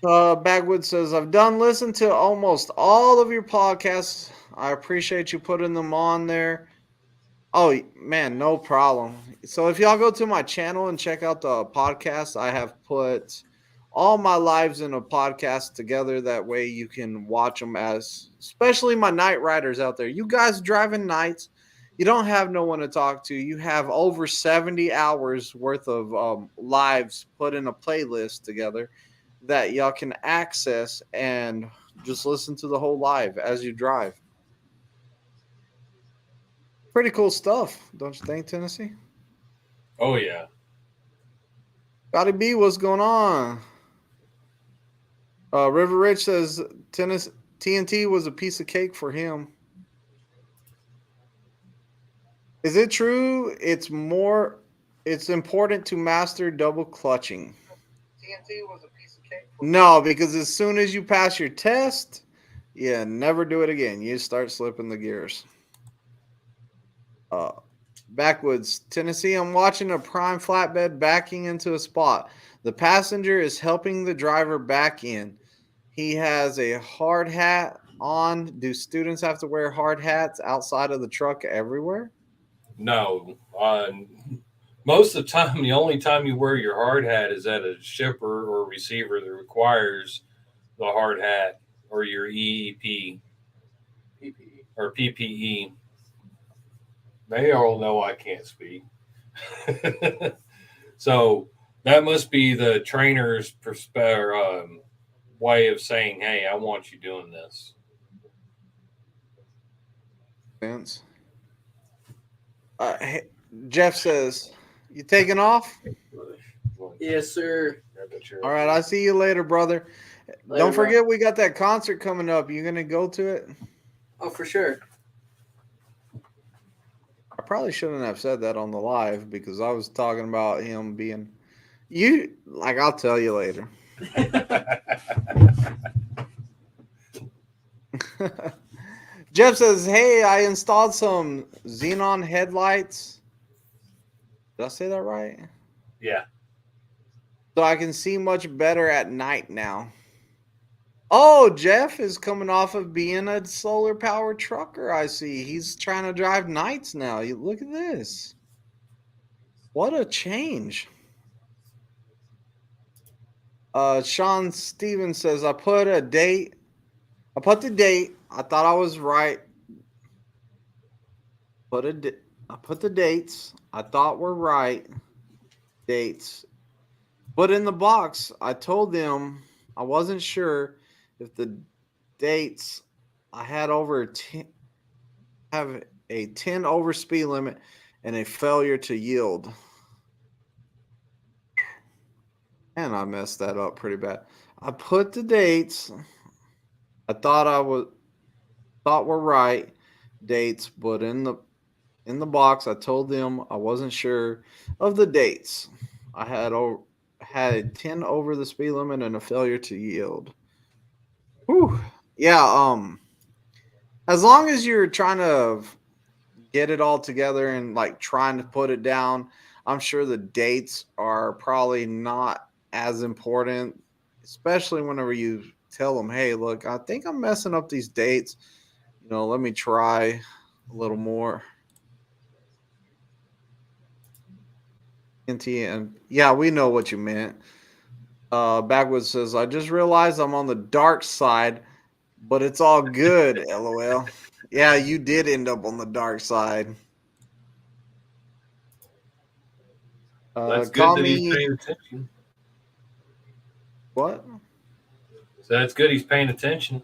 Bagwood says, I've done listen to almost all of your podcasts. I appreciate you putting them on there. Oh man, no problem. So if y'all go to my channel and check out the podcast, I have put all my lives in a podcast together. That way you can watch them, as especially my night riders out there. You guys driving nights, you don't have no one to talk to. You have over 70 hours worth of lives put in a playlist together that y'all can access and just listen to the whole live as you drive. Pretty cool stuff, don't you think, Tennessee? Oh yeah. Scotty B, what's going on? River Rich says tennis TNT was a piece of cake for him. Is it true? It's more. It's important to master double clutching. TNT was a piece of cake. No, because as soon as you pass your test, yeah, never do it again. You start slipping the gears. Backwoods, Tennessee. I'm watching a prime flatbed backing into a spot. The passenger is helping the driver back in. He has a hard hat on. Do students have to wear hard hats outside of the truck everywhere? No. Most of the time, the only time you wear your hard hat is at a shipper or receiver that requires the hard hat or your EEP PPE. or PPE. They all know I can't speak. So that must be the trainer's way of saying, hey, I want you doing this. Vince. Hey, Jeff says, you taking off? Yes, sir. All right, I'll see you later, brother. Later, Don't forget, we got that concert coming up. You gonna go to it? Oh, for sure. I probably shouldn't have said that on the live because I was talking about him being you. Like, I'll tell you later. Jeff says, "Hey, I installed some xenon headlights. Did I say that right? Yeah. So I can see much better at night now." Oh, Jeff is coming off of being a solar powered trucker. I see. He's trying to drive nights now. You look at this. What a change. Sean Stevens says, I put the date. I thought I was right. I put the dates. I thought were right. Dates. But in the box, I told them I wasn't sure if the dates I had over 10 have a 10 over speed limit and a failure to yield. And I messed that up pretty bad. I put the dates. I thought were right dates, but in the box I told them I wasn't sure of the dates. I had 10 over the speed limit and a failure to yield. Whew. Yeah, as long as you're trying to get it all together and like trying to put it down, I'm sure the dates are probably not as important, especially whenever you tell them, hey, look, I think I'm messing up these dates. Let me try a little more. And yeah, we know what you meant. Backwoods says, I just realized I'm on the dark side, but it's all good, LOL. Yeah, you did end up on the dark side. That's good that he's paying attention. What? So that's good he's paying attention.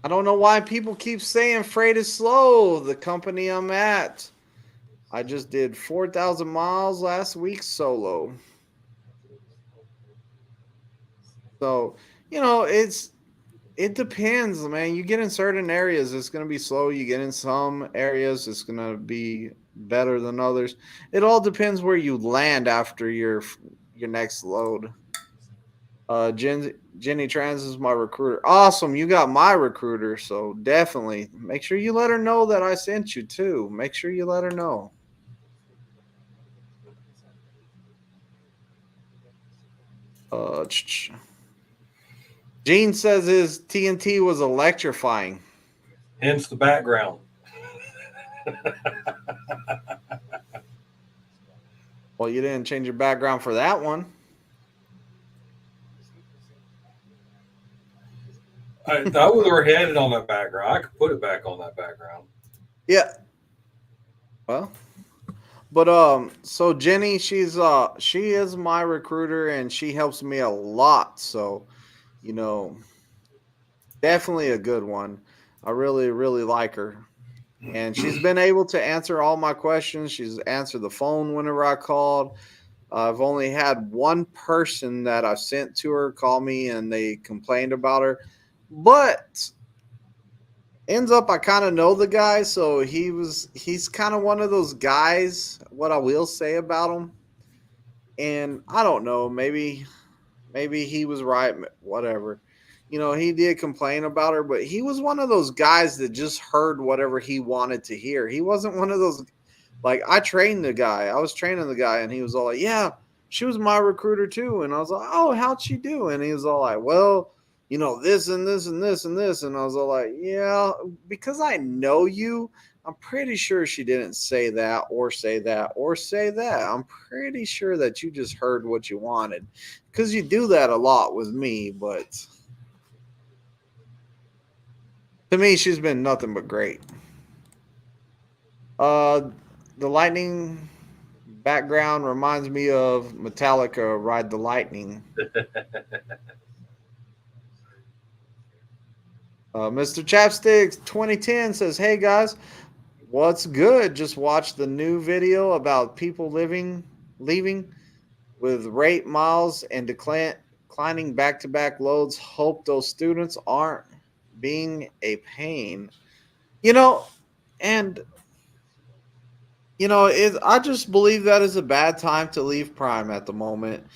I don't know why people keep saying freight is slow. The company I'm at, I just did 4,000 miles last week solo. So, it depends, man. You get in certain areas, it's going to be slow. You get in some areas, it's going to be better than others. It all depends where you land after your next load. Jenny Trans is my recruiter. Awesome. You got my recruiter. So definitely make sure you let her know that I sent you too. Make sure you let her know. Gene says his TNT was electrifying. Hence the background. Well, you didn't change your background for that one. I was already had it on that background. I could put it back on that background. Yeah. Well, but so Jenny, she is my recruiter and she helps me a lot. So, definitely a good one. I really, really like her. And she's been able to answer all my questions. She's answered the phone whenever I called. I've only had one person that I've sent to her call me and they complained about her. But ends up I kind of know the guy, so he's kind of one of those guys. What I will say about him, and I don't know, maybe he was right, whatever. He did complain about her, but he was one of those guys that just heard whatever he wanted to hear. He wasn't one of those, like, I trained the guy. I was training the guy, and he was all like, yeah, she was my recruiter too. And I was like, oh, how'd she do? And he was all like, well, this and this and this and this. And I was all like, yeah, because I know you, I'm pretty sure she didn't say that or say that or say that. I'm pretty sure that you just heard what you wanted, because you do that a lot with me. But to me, she's been nothing but great. The lightning background reminds me of Metallica, Ride the Lightning. Mr. Chapsticks 2010 says, hey guys, what's good? Just watched the new video about people leaving with rate miles and declining back-to-back loads. Hope those students aren't being a pain. And I just believe that is a bad time to leave Prime at the moment.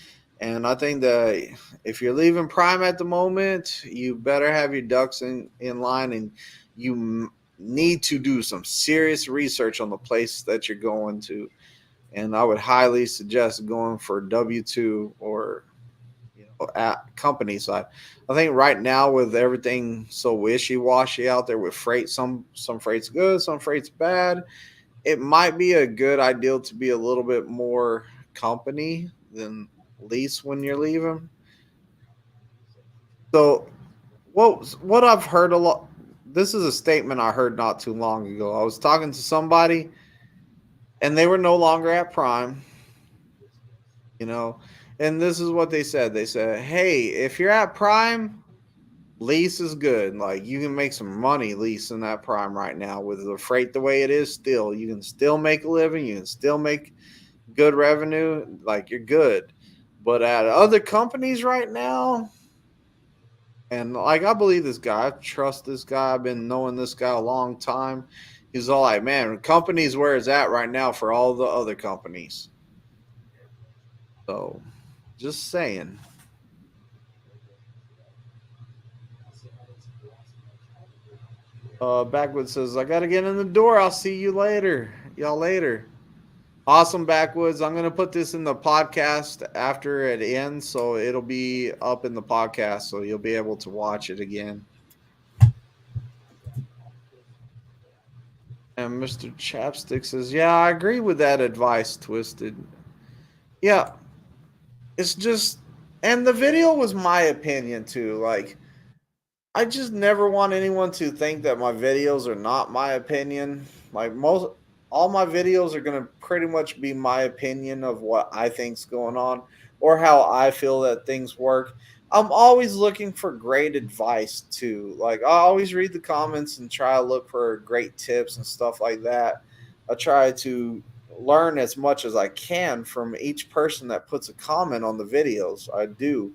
And I think that if you're leaving Prime at the moment, you better have your ducks in line, and you need to do some serious research on the place that you're going to. And I would highly suggest going for W-2 or at company side. I think right now, with everything so wishy-washy out there with freight, some freight's good, some freight's bad, it might be a good idea to be a little bit more company than lease when you're leaving. So what I've heard a lot, this is a statement I heard not too long ago. I was talking to somebody, and they were no longer at Prime, and this is what they said. They said, hey, if you're at Prime, lease is good. Like, you can make some money leasing that Prime right now with the freight the way it is. Still, you can still make a living. You can still make good revenue. Like, you're good. But at other companies right now, and like, I believe this guy, I trust this guy. I've been knowing this guy a long time. He's all like, man, companies where it's at right now for all the other companies. So, just saying. Backwoods says, I got to get in the door. I'll see you later. Y'all later. Awesome, Backwoods. I'm going to put this in the podcast after it ends, so it'll be up in the podcast, so you'll be able to watch it again. And Mr. Chapstick says, yeah, I agree with that advice, Twisted. Yeah. It's just, and the video was my opinion too. Like, I just never want anyone to think that my videos are not my opinion. Like, all my videos are going to pretty much be my opinion of what I think's going on or how I feel that things work. I'm always looking for great advice too. Like, I always read the comments and try to look for great tips and stuff like that. I try to learn as much as I can from each person that puts a comment on the videos. I do.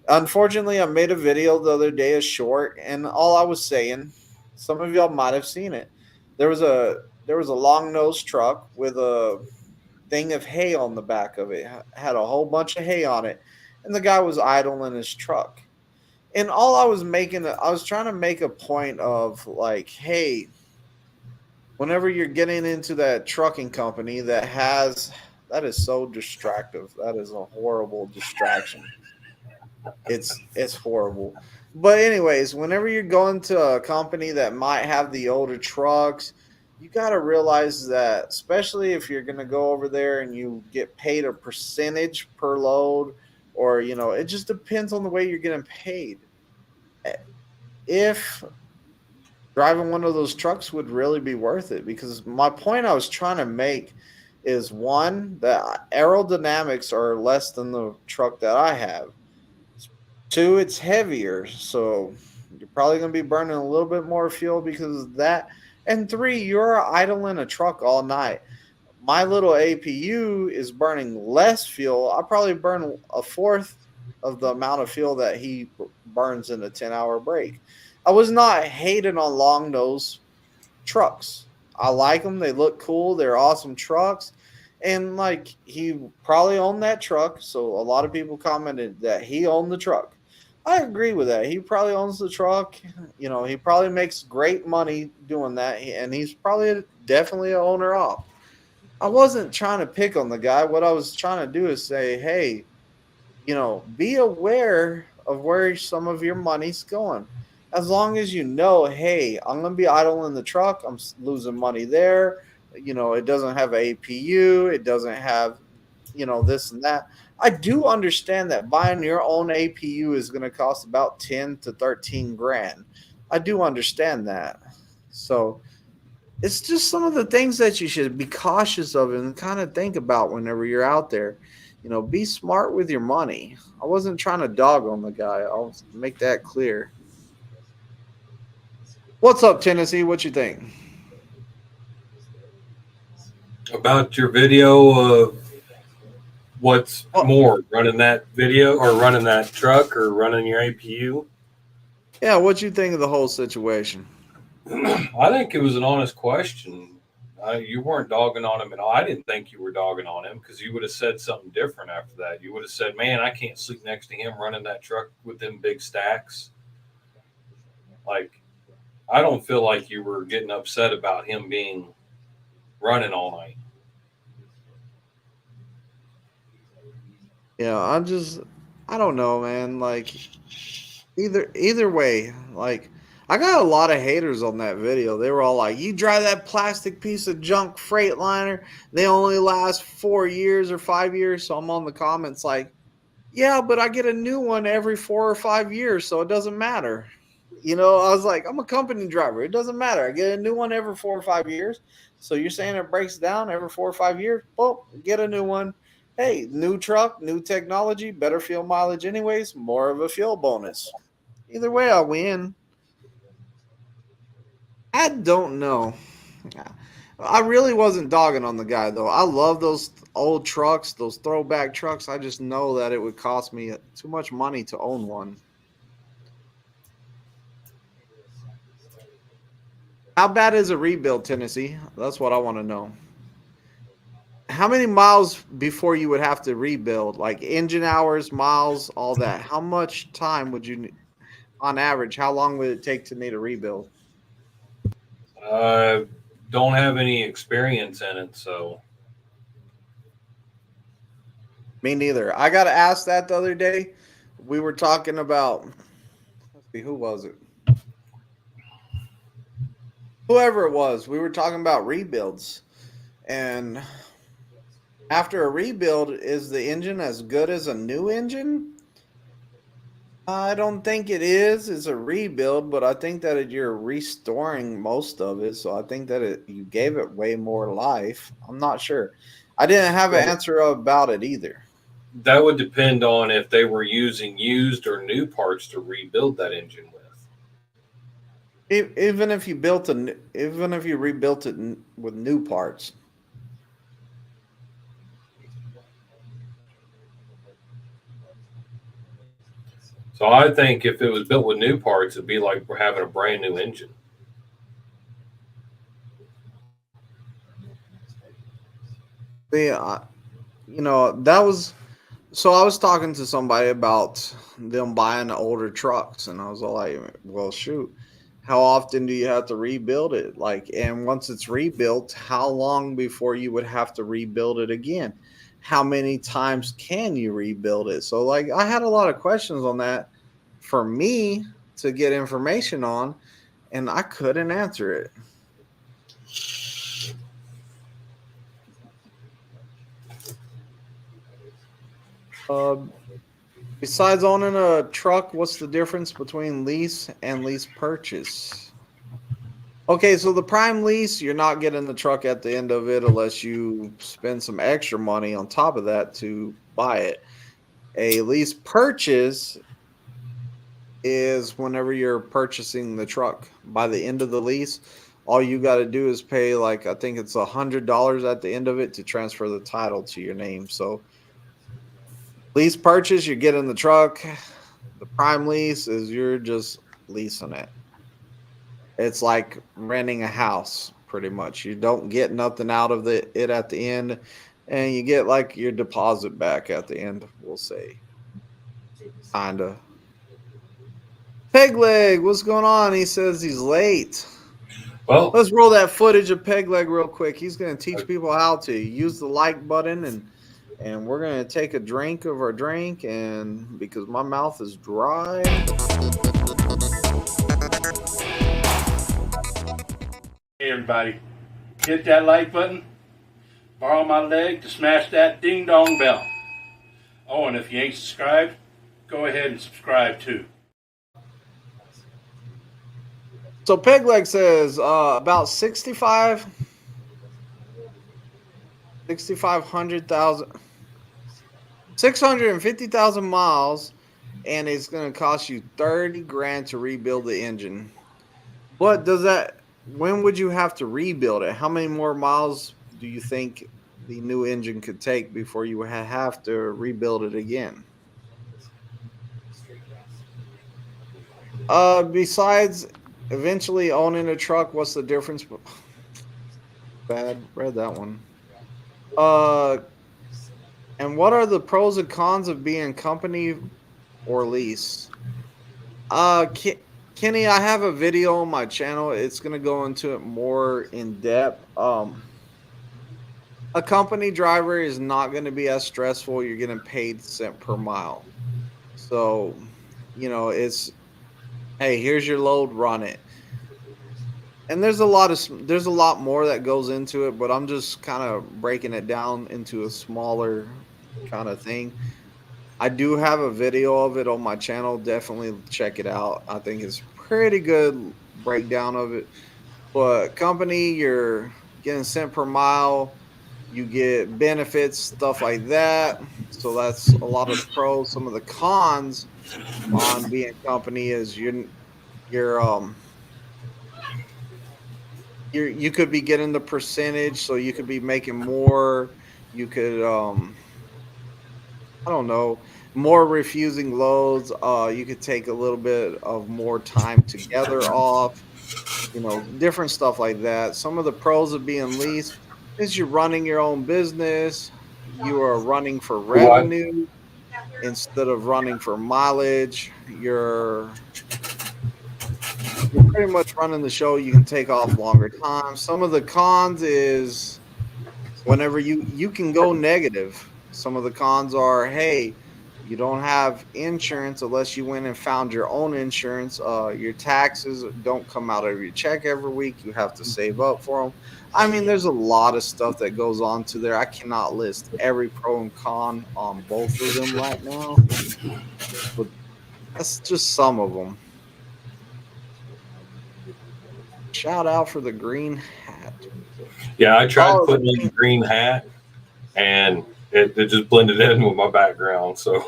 Unfortunately, I made a video the other day, a short, and all I was saying, some of y'all might have seen it. There was a long nosed truck with a thing of hay on the back of it. It had a whole bunch of hay on it, and the guy was idling his truck. And all I was trying to make a point of, like, hey, whenever you're getting into that trucking company that is so distractive. That is a horrible distraction. It's horrible. But anyways, whenever you're going to a company that might have the older trucks, you got to realize that, especially if you're going to go over there and you get paid a percentage per load, or, it just depends on the way you're getting paid. If driving one of those trucks would really be worth it, because my point I was trying to make is, one, that aerodynamics are less than the truck that I have. Two, it's heavier, so you're probably going to be burning a little bit more fuel because of that. And three, you're idling a truck all night. My little APU is burning less fuel. I probably burn a fourth of the amount of fuel that he burns in a 10-hour break. I was not hating on long nose trucks. I like them. They look cool. They're awesome trucks. And like he probably owned that truck. So a lot of people commented that he owned the truck. I agree with that. He probably owns the truck. You know, he probably makes great money doing that. And he's probably definitely an owner op. I wasn't trying to pick on the guy. What I was trying to do is say, hey, you know, be aware of where some of your money's going. As long as you know, hey, I'm going to be idling the truck, I'm losing money there. You know, it doesn't have APU, it doesn't have, you know, this and that. I do understand that buying your own APU is going to cost about 10 to 13 grand. I do understand that. So it's just some of the things that you should be cautious of and kind of think about whenever you're out there. You know, be smart with your money. I wasn't trying to dog on the guy. I'll make that clear. What's up, Tennessee? What you think? About your video of what's Oh. more, running that video or running that truck or running your APU? Yeah, what you think of the whole situation? I think it was an honest question. You weren't dogging on him at all. I didn't think you were dogging on him because you would have said something different after that. You would have said, man, I can't sleep next to him running that truck with them big stacks. Like, I don't feel like you were getting upset about him being running all night. Yeah, I don't know, man. Like either way, like I got a lot of haters on that video. They were all like, "You drive that plastic piece of junk Freightliner. They only last 4 years or 5 years." So I'm on the comments like, "Yeah, but I get a new one every 4 or 5 years, so it doesn't matter." You know, I was like, "I'm a company driver. It doesn't matter. I get a new one every 4 or 5 years. So you're saying it breaks down every 4 or 5 years? Well, get a new one. Hey, new truck, new technology, better fuel mileage anyways, more of a fuel bonus. Either way, I win." I don't know. I really wasn't dogging on the guy though. I love those old trucks, those throwback trucks. I just know that it would cost me too much money to own one. How bad is a rebuild, Tennessee? That's what I want to know. How many miles before you would have to rebuild? Like engine hours, miles, all that. How much time would you, on average, how long would it take to need a rebuild? Don't have any experience in it, so Me neither. I got asked that the other day. We were talking about, let's see, who was it? Whoever it was. We were talking about rebuilds. And after a rebuild, is the engine as good as a new engine? I don't think it is. It's a rebuild, but I think that you're restoring most of it. So I think that you gave it way more life. I'm not sure. I didn't have an answer about it either. that would depend on if they were using used or new parts to rebuild that engine with. Even if you even if you rebuilt it with new parts. So I think if it was built with new parts, it'd be like we're having a brand new engine. Yeah, you know, that was so I was talking to somebody about them buying older trucks, and I was all like, well, shoot, how often do you have to rebuild it? Like, and once it's rebuilt, how long before you would have to rebuild it again? How many times can you rebuild it? So, like, I had a lot of questions on that for me to get information on, and I couldn't answer it. Besides owning a truck, what's the difference between lease and lease purchase? Okay, so the prime lease, you're not getting the truck at the end of it unless you spend some extra money on top of that to buy it. A lease purchase is whenever you're purchasing the truck. By the end of the lease, all you got to do is pay, like, I think it's $100 at the end of it to transfer the title to your name. So lease purchase, you're getting the truck. The prime lease is you're just leasing it. It's like renting a house, pretty much. You don't get nothing out of it at the end, and you get like your deposit back at the end, we'll say. Kinda. Peg Leg, what's going on? He says he's late. Well, Let's roll that footage of Peg Leg real quick. He's going to teach people how to use the like button, and we're going to take a drink of our drink, and because my mouth is dry. Hey everybody, hit that like button, borrow my leg to smash that ding dong bell. Oh, and if you ain't subscribed, go ahead and subscribe too. So Peg Leg says about 650,000 miles, and it's going to cost you 30 grand to rebuild the engine. What does that? When would you have to rebuild it? How many more miles do you think the new engine could take before you have to rebuild it again? Besides eventually owning a truck, what's the difference? Bad, read that one. And what are the pros and cons of being company or lease? Kenny, I have a video on my channel. It's going to go into it more in depth. A company driver is not going to be as stressful. You're getting paid cent per mile. So, it's, hey, here's your load, run it. And there's a lot more that goes into it, but I'm just kind of breaking it down into a smaller kind of thing. I do have a video of it on my channel. Definitely check it out. I think it's pretty good breakdown of it. But company, you're getting cent per mile. You get benefits, stuff like that. So that's a lot of the pros. Some of the cons on being company is you could be getting the percentage, so you could be making more. You could I don't know, more refusing loads. You could take a little bit of more time together off, different stuff like that. Some of the pros of being leased is you're running your own business. You are running for revenue instead of running for mileage. You're pretty much running the show. You can take off longer time. Some of the cons is whenever you can go negative. Some of the cons are, hey, you don't have insurance unless you went and found your own insurance. Your taxes don't come out of your check every week. You have to save up for them. I mean, there's a lot of stuff that goes on to there. I cannot list every pro and con on both of them right now, but that's just some of them. Shout out for the green hat. Yeah, I tried putting on the green hat, and it just blended in with my background. So,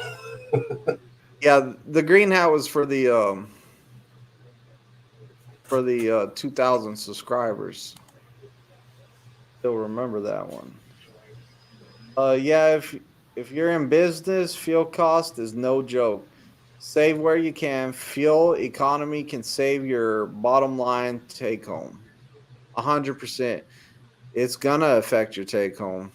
yeah, the green hat was for the 2,000 subscribers. Still remember that one. Yeah, if you're in business, fuel cost is no joke. Save where you can. Fuel economy can save your bottom line take home. 100%. It's gonna affect your take home.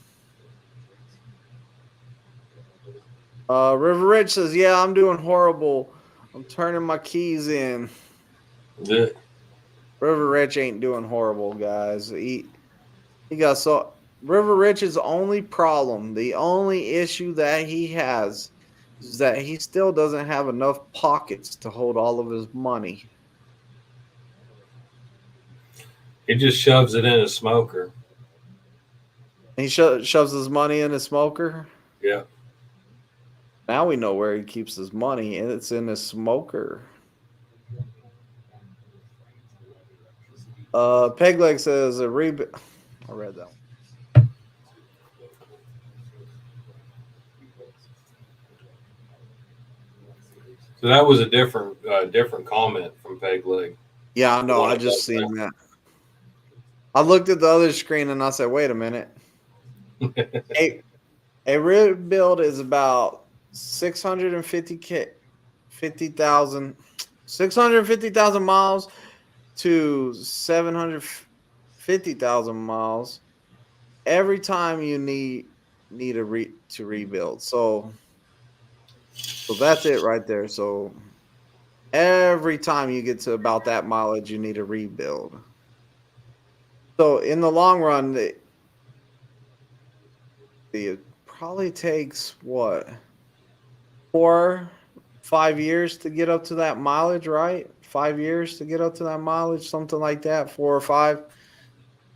River Rich says, "Yeah, I'm doing horrible. I'm turning my keys in." yeah. River Rich ain't doing horrible, guys. He got so River Rich's only problem, the only issue that he has, is that he still doesn't have enough pockets to hold all of his money. He just shoves it in a smoker. He shoves his money in a smoker. Yeah. Now we know where he keeps his money, and it's in a smoker. Pegleg says I read that one. So that was a different comment from Pegleg. Yeah, I know. I just seen that. I looked at the other screen and I said, "Wait a minute." A rebuild is about 650,000 miles. to 750,000 miles every time you need to rebuild. So that's it right there. So every time you get to about that mileage, you need to rebuild. So in the long run, it probably takes what, 4-5 years to get up to that mileage, right? 5 years to get up to that mileage, something like that, 4 or 5.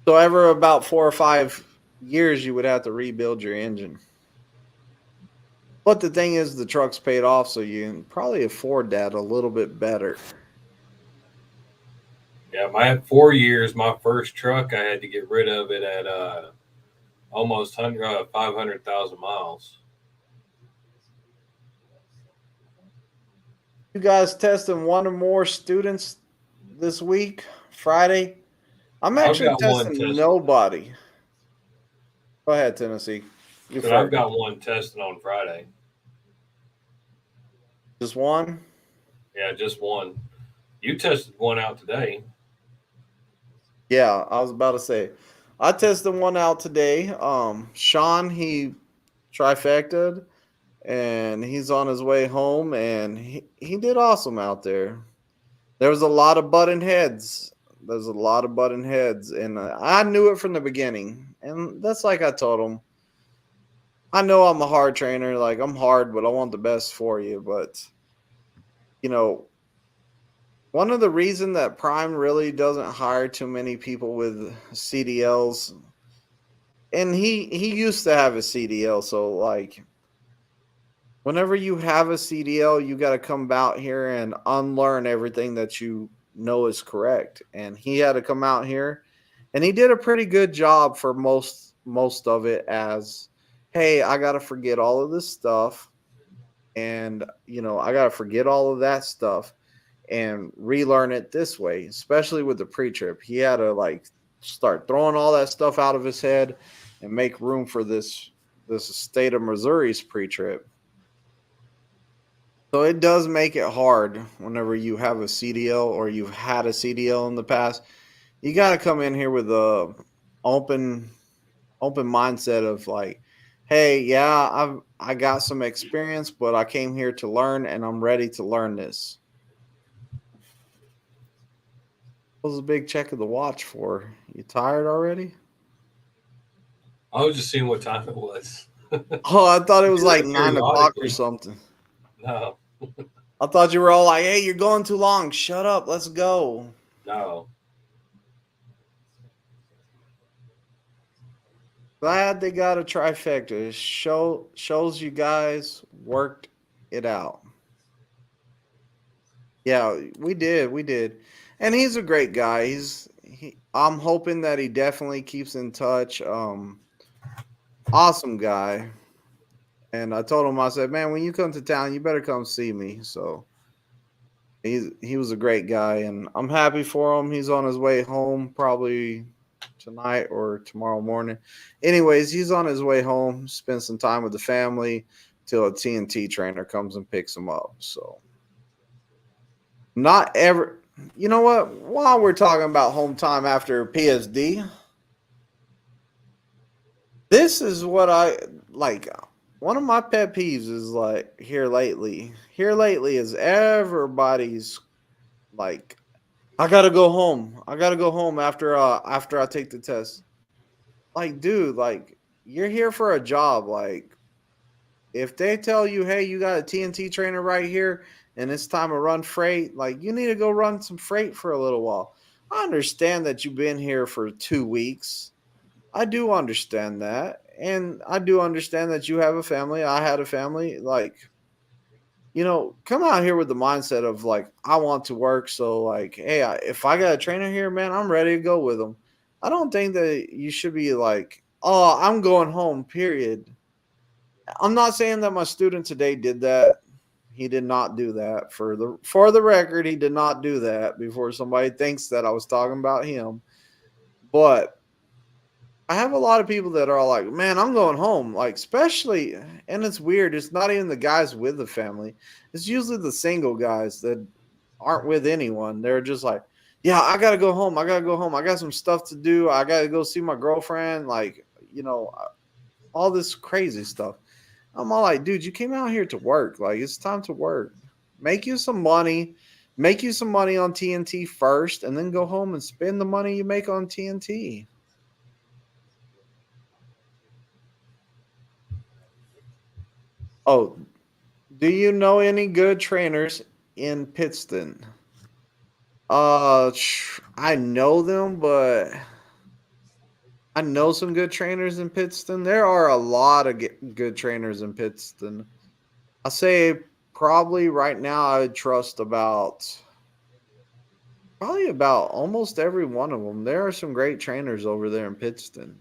So ever about 4 or 5 years, you would have to rebuild your engine. But the thing is, the truck's paid off, so you can probably afford that a little bit better. Yeah, I had 4 years. My first truck, I had to get rid of it at almost 500,000 miles. You guys testing one or more students this week, Friday? I'm I've actually got one testing testing. nobody. Go ahead, Tennessee. You But I've first. got one testing on Friday. Just one? Yeah, just one. You tested one out today. Yeah, I was about to say. I tested one out today. Sean, he trifected and he's on his way home and he did awesome out there. There was a lot of button heads. There's a lot of button heads, and I knew it from the beginning. And that's like I told him. I know I'm a hard trainer. Like, I'm hard, but I want the best for you. But, you know, one of the reasons that Prime really doesn't hire too many people with CDLs, and he used to have a CDL, so like whenever you have a CDL, you got to come out here and unlearn everything that you know is correct. And he had to come out here, and he did a pretty good job for most of it. As, hey, I got to forget all of this stuff, and I got to forget all of that stuff and relearn it this way. Especially with the pre-trip, he had to like start throwing all that stuff out of his head and make room for this state of Missouri's pre-trip. So it does make it hard whenever you have a CDL or you've had a CDL in the past. You got to come in here with a open mindset of like, hey, yeah, I got some experience, but I came here to learn and I'm ready to learn this. What was a big check of the watch for? You tired already? I was just seeing what time it was. Oh, I thought it was like 9 o'clock or Periodically. something. No, I thought you were all like, hey, you're going too long. Shut up. Let's go. no. Glad they got a trifecta. It shows you guys worked it out. Yeah, we did. And he's a great guy. I'm hoping that he definitely keeps in touch. Awesome guy. And I told him, I said, man, when you come to town, you better come see me. So he was a great guy, and I'm happy for him. He's on his way home probably tonight or tomorrow morning. Anyways, he's on his way home, spend some time with the family till a TNT trainer comes and picks him up. So not ever, you know what? While we're talking about home time after PSD, this is what I like. One of my pet peeves is like here lately is everybody's like, I gotta go home. I gotta go home after I take the test. Like, dude, like you're here for a job. Like, if they tell you, hey, you got a TNT trainer right here and it's time to run freight, like you need to go run some freight for a little while. I understand that you've been here for 2 weeks. I do understand that. And I do understand that you have a family. I had a family. Like, come out here with the mindset of like, I want to work. So like, hey, if I got a trainer here, man, I'm ready to go with them. I don't think that you should be like, oh, I'm going home, period. I'm not saying that my student today did that. He did not do that. For the record, he did not do that before somebody thinks that I was talking about him. But I have a lot of people that are like, man, I'm going home. Like, especially, and it's weird. It's not even the guys with the family. It's usually the single guys that aren't with anyone. They're just like, yeah, I gotta go home. I gotta go home. I got some stuff to do. I gotta go see my girlfriend. Like, all this crazy stuff. I'm all like, dude, you came out here to work. Like, it's time to work. Make you some money. Make you some money on TNT first, and then go home and spend the money you make on TNT. Oh, do you know any good trainers in Pittston? I know them, but I know some good trainers in Pittston. There are a lot of good trainers in Pittston. I say probably right now I would trust probably about almost every one of them. There are some great trainers over there in Pittston.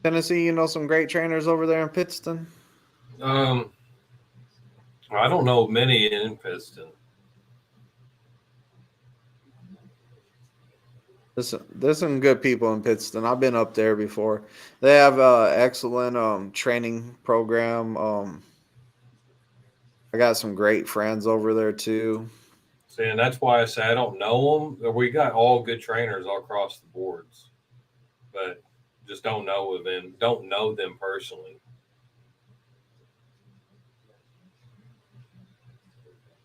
Tennessee, you know some great trainers over there in Pittston? Um, I don't know many in Piston. There's some good people in Pittston. I've been up there before. They have an excellent training program. I got some great friends over there too. See, and that's why I say I don't know them. We got all good trainers all across the boards, but just don't know them. Don't know them personally.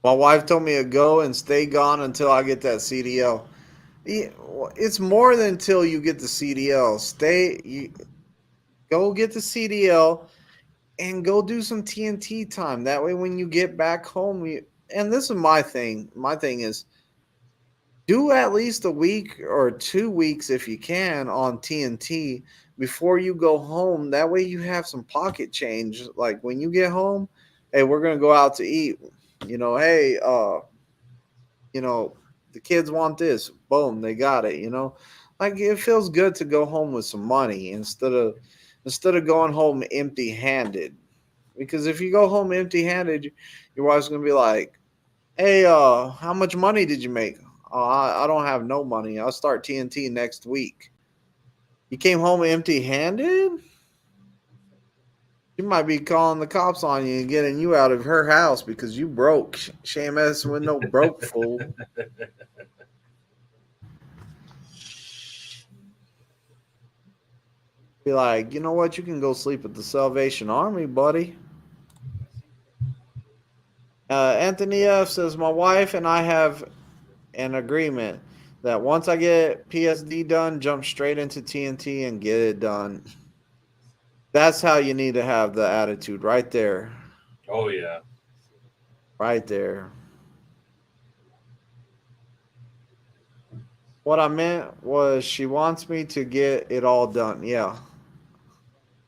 My wife told me to go and stay gone until I get that CDL. Yeah, well, it's more than until you get the CDL. Go get the CDL and go do some TNT time. That way, when you get back home, and this is my thing. My thing is do at least a week or 2 weeks if you can on TNT before you go home. That way, you have some pocket change. Like when you get home, hey, we're gonna go out to eat. Hey, the kids want this. Boom, they got it. Like it feels good to go home with some money instead of going home empty-handed. Because if you go home empty-handed, your wife's gonna be like, "Hey, how much money did you make?" "Oh, I don't have no money. I'll start TNT next week." You came home empty-handed? She might be calling the cops on you and getting you out of her house because you broke. Shame ass with no broke fool. Be like, you know what? You can go sleep at the Salvation Army, buddy. Anthony F says, my wife and I have an agreement that once I get PSD done, jump straight into TNT and get it done. That's how you need to have the attitude right there. Oh yeah. Right there. What I meant was she wants me to get it all done. Yeah.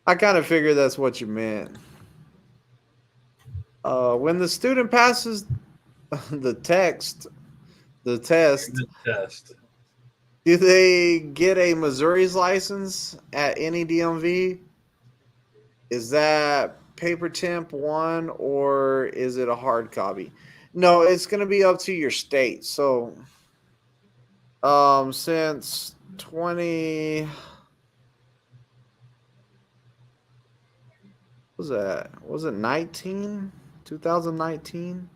I kind of figured that's what you meant. When the student passes the test, The test. do they get a Missouri's license at any DMV? Is that paper temp one or is it a hard copy? No, it's going to be up to your state. So, since 20 was it 19? 2019?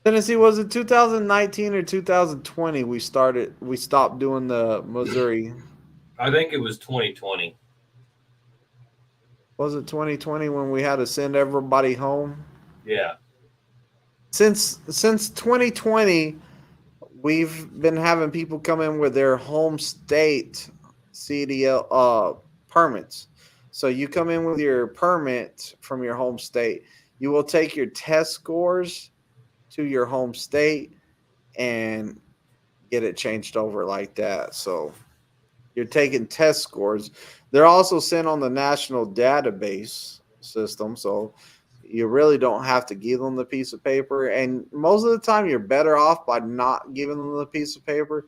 Tennessee, was it 2019 or 2020 we stopped doing the Missouri? I think it was 2020. Was it 2020 when we had to send everybody home? Yeah. Since 2020, we've been having people come in with their home state CDL permits. So you come in with your permit from your home state. You will take your test scores to your home state and get it changed over like that. So you're taking test scores. They're also sent on the national database system. So you really don't have to give them the piece of paper. And most of the time, you're better off by not giving them the piece of paper.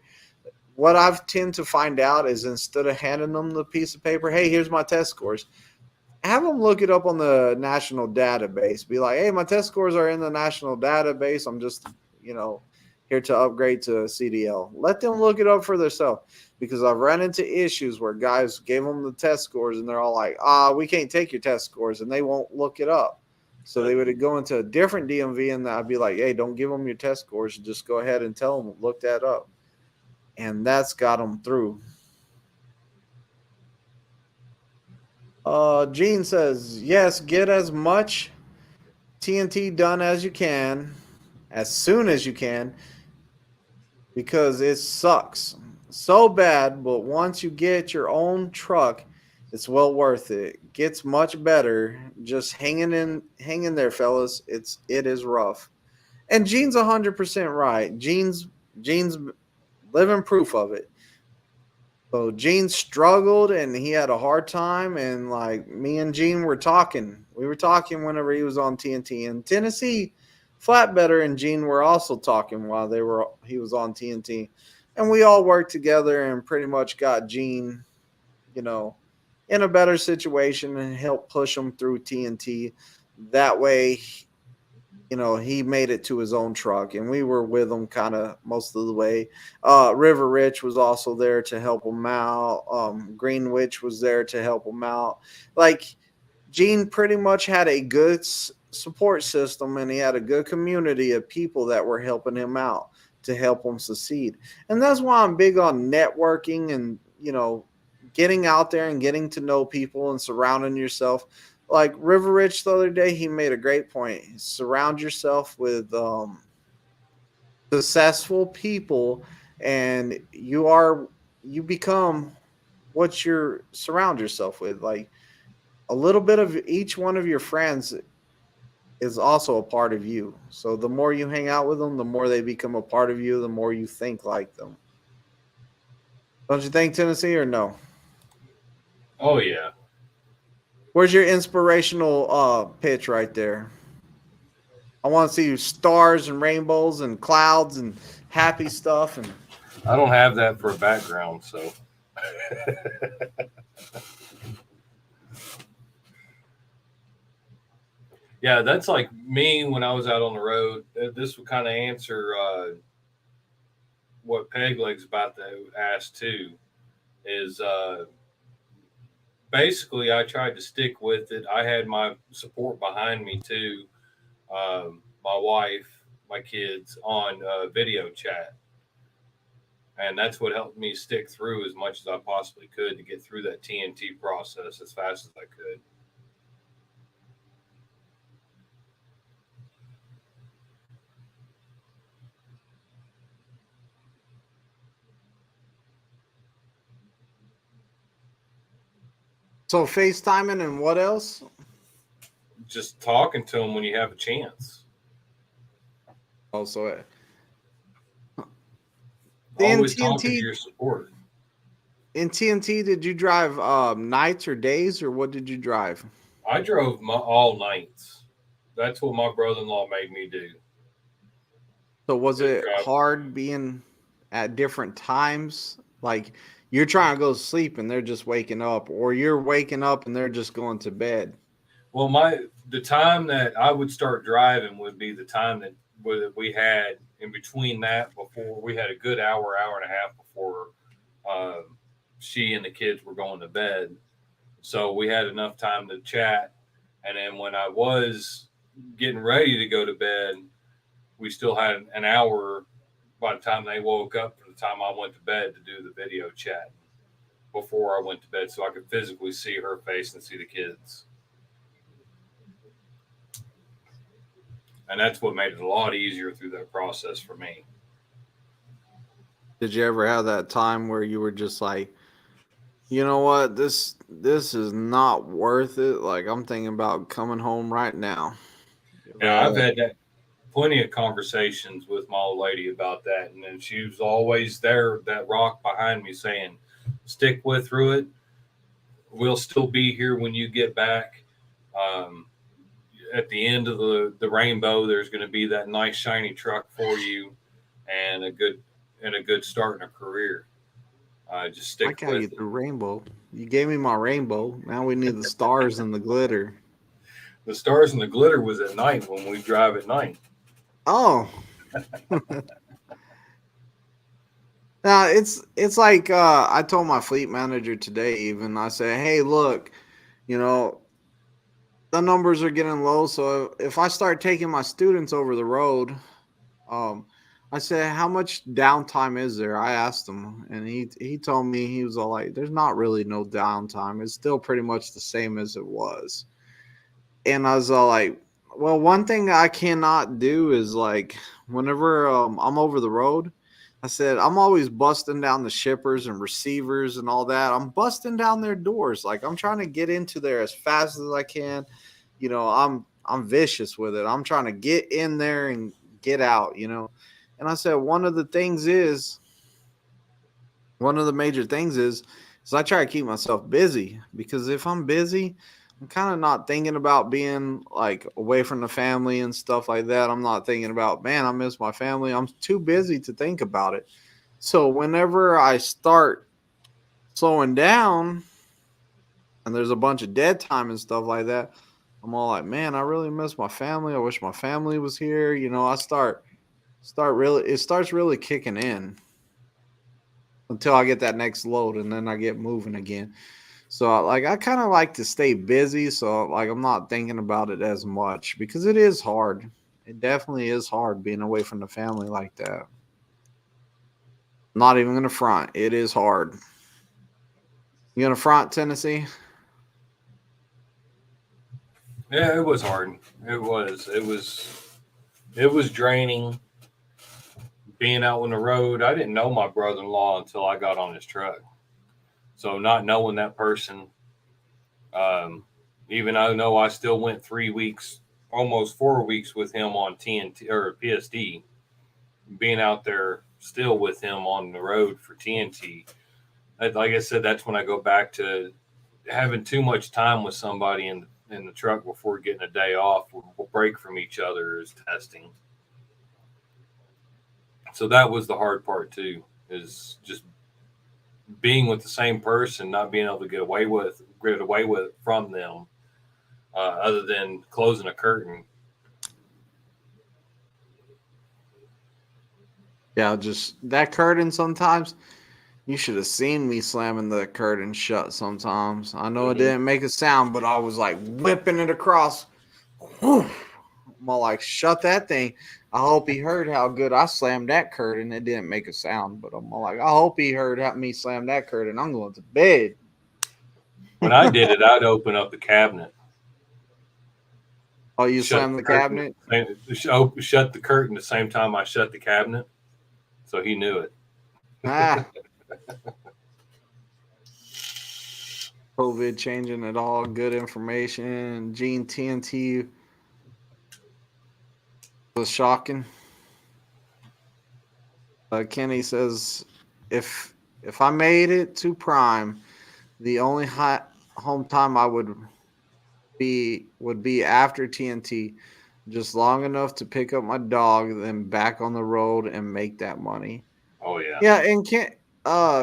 What I've tend to find out is instead of handing them the piece of paper, hey, here's my test scores, have them look it up on the national database. Be like, hey, my test scores are in the national database. I'm just, here to upgrade to a CDL. Let them look it up for themselves because I've run into issues where guys gave them the test scores and they're all like, we can't take your test scores, and they won't look it up. So they would go into a different DMV, and I'd be like, hey, don't give them your test scores. Just go ahead and tell them, look that up. And that's got them through. Gene says, yes, get as much TNT done as you can, as soon as you can, because it sucks so bad. But once you get your own truck, it's well worth it. Gets much better. Just hang in there, fellas. It is rough. And Gene's 100% right. Gene's living proof of it. So Gene struggled and he had a hard time, and like me and Gene were talking. We were talking whenever he was on TNT. And Tennessee Flatbedder and Gene were also talking while he was on TNT. And we all worked together and pretty much got Gene, in a better situation and helped push him through TNT. That way, he made it to his own truck, and we were with him kind of most of the way. River Rich was also there to help him out. Green Witch was there to help him out. Like, Gene pretty much had a good support system, and he had a good community of people that were helping him out to help him succeed. And that's why I'm big on networking and, getting out there and getting to know people and surrounding yourself. Like River Rich the other day, he made a great point. Surround yourself with successful people, and you become what you surround yourself with. Like, a little bit of each one of your friends is also a part of you. So the more you hang out with them, the more they become a part of you, the more you think like them. Don't you think, Tennessee, or no? Oh, yeah. Where's your inspirational pitch right there? I want to see stars and rainbows and clouds and happy stuff. And I don't have that for a background, so. Yeah, that's like me when I was out on the road. This would kind of answer what Peg Leg's about to ask too. Is basically I tried to stick with it. I had my support behind me too. My wife, my kids on video chat. And that's what helped me stick through as much as I possibly could to get through that TNT process as fast as I could. so FaceTiming and what else? Just talking to them when you have a chance. Also, Always talking to your support. In TNT, did you drive nights or days, or what did you drive? I drove all nights. That's what my brother-in-law made me do. So was it hard being at different times? Like, you're trying to go to sleep and they're just waking up, or you're waking up and they're just going to bed? Well, the time that I would start driving would be the time that we had in between that, before we had a good hour and a half before she and the kids were going to bed. So we had enough time to chat. And then when I was getting ready to go to bed, we still had an hour by the time they woke up from the time I went to bed to do the video chat before I went to bed, so I could physically see her face and see the kids. And that's what made it a lot easier through that process for me. Did you ever have that time where you were just like, you know what, this is not worth it? Like, I'm thinking about coming home right now. Yeah, I've had plenty of conversations with my old lady about that, and then she was always there, that rock behind me, saying, "Stick through it. We'll still be here when you get back. At the end of the rainbow, there's going to be that nice shiny truck for you, and a good start in a career. Just stick with it." I got you through rainbow. You gave me my rainbow. Now we need the stars and the glitter. The stars and the glitter was at night when we drive at night. Oh. Now it's like I told my fleet manager today. Even I said, hey, look, the numbers are getting low. So if I start taking my students over the road, I said, how much downtime is there? I asked him, and he told me, he was all like, there's not really no downtime. It's still pretty much the same as it was. And I was all like, well, one thing I cannot do is like whenever I'm over the road, I said I'm always busting down the shippers and receivers and all that. I'm busting down their doors. Like I'm trying to get into there as fast as I can. I'm vicious with it. I'm trying to get in there and get out. And I said one of the major things is I try to keep myself busy, because if I'm busy, I'm kind of not thinking about being like away from the family and stuff like that. I'm not thinking about, man, I miss my family. I'm too busy to think about it. So whenever I start slowing down and there's a bunch of dead time and stuff like that, I'm all like, man, I really miss my family. I wish my family was here. I it starts really kicking in until I get that next load, and then I get moving again. So like I kind of like to stay busy, so like I'm not thinking about it as much, because it is hard. It definitely is hard being away from the family like that. Not even gonna front. It is hard. You gonna front, Tennessee? Yeah, it was hard. It was draining being out on the road. I didn't know my brother-in-law until I got on his truck. So not knowing that person, um, even though I still went 3 weeks, almost 4 weeks with him on TNT or PSD, being out there still with him on the road for TNT. Like I said, that's when I go back to having too much time with somebody in the truck before getting a day off. We'll break from each other is testing. So that was the hard part too, is just being with the same person, not being able to get away with from them, other than closing a curtain. Yeah, just that curtain sometimes. You should have seen me slamming the curtain shut sometimes. I know it Mhm. didn't make a sound, but I was like whipping it across. Whew. I'm all like, shut that thing. I hope he heard how good I slammed that curtain. It didn't make a sound, but I'm all like, I hope he heard how me slam that curtain. I'm going to bed. When I did it, I'd open up the cabinet, Oh, you shut slammed the the curtain, cabinet? shut the curtain the same time I shut the cabinet, so he knew it. Ah, COVID changing it all. Good information. Gene TNT was shocking. Kenny says, if I made it to Prime, the only home time I would be after TNT, just long enough to pick up my dog, then back on the road and make that money. Oh yeah. Yeah, and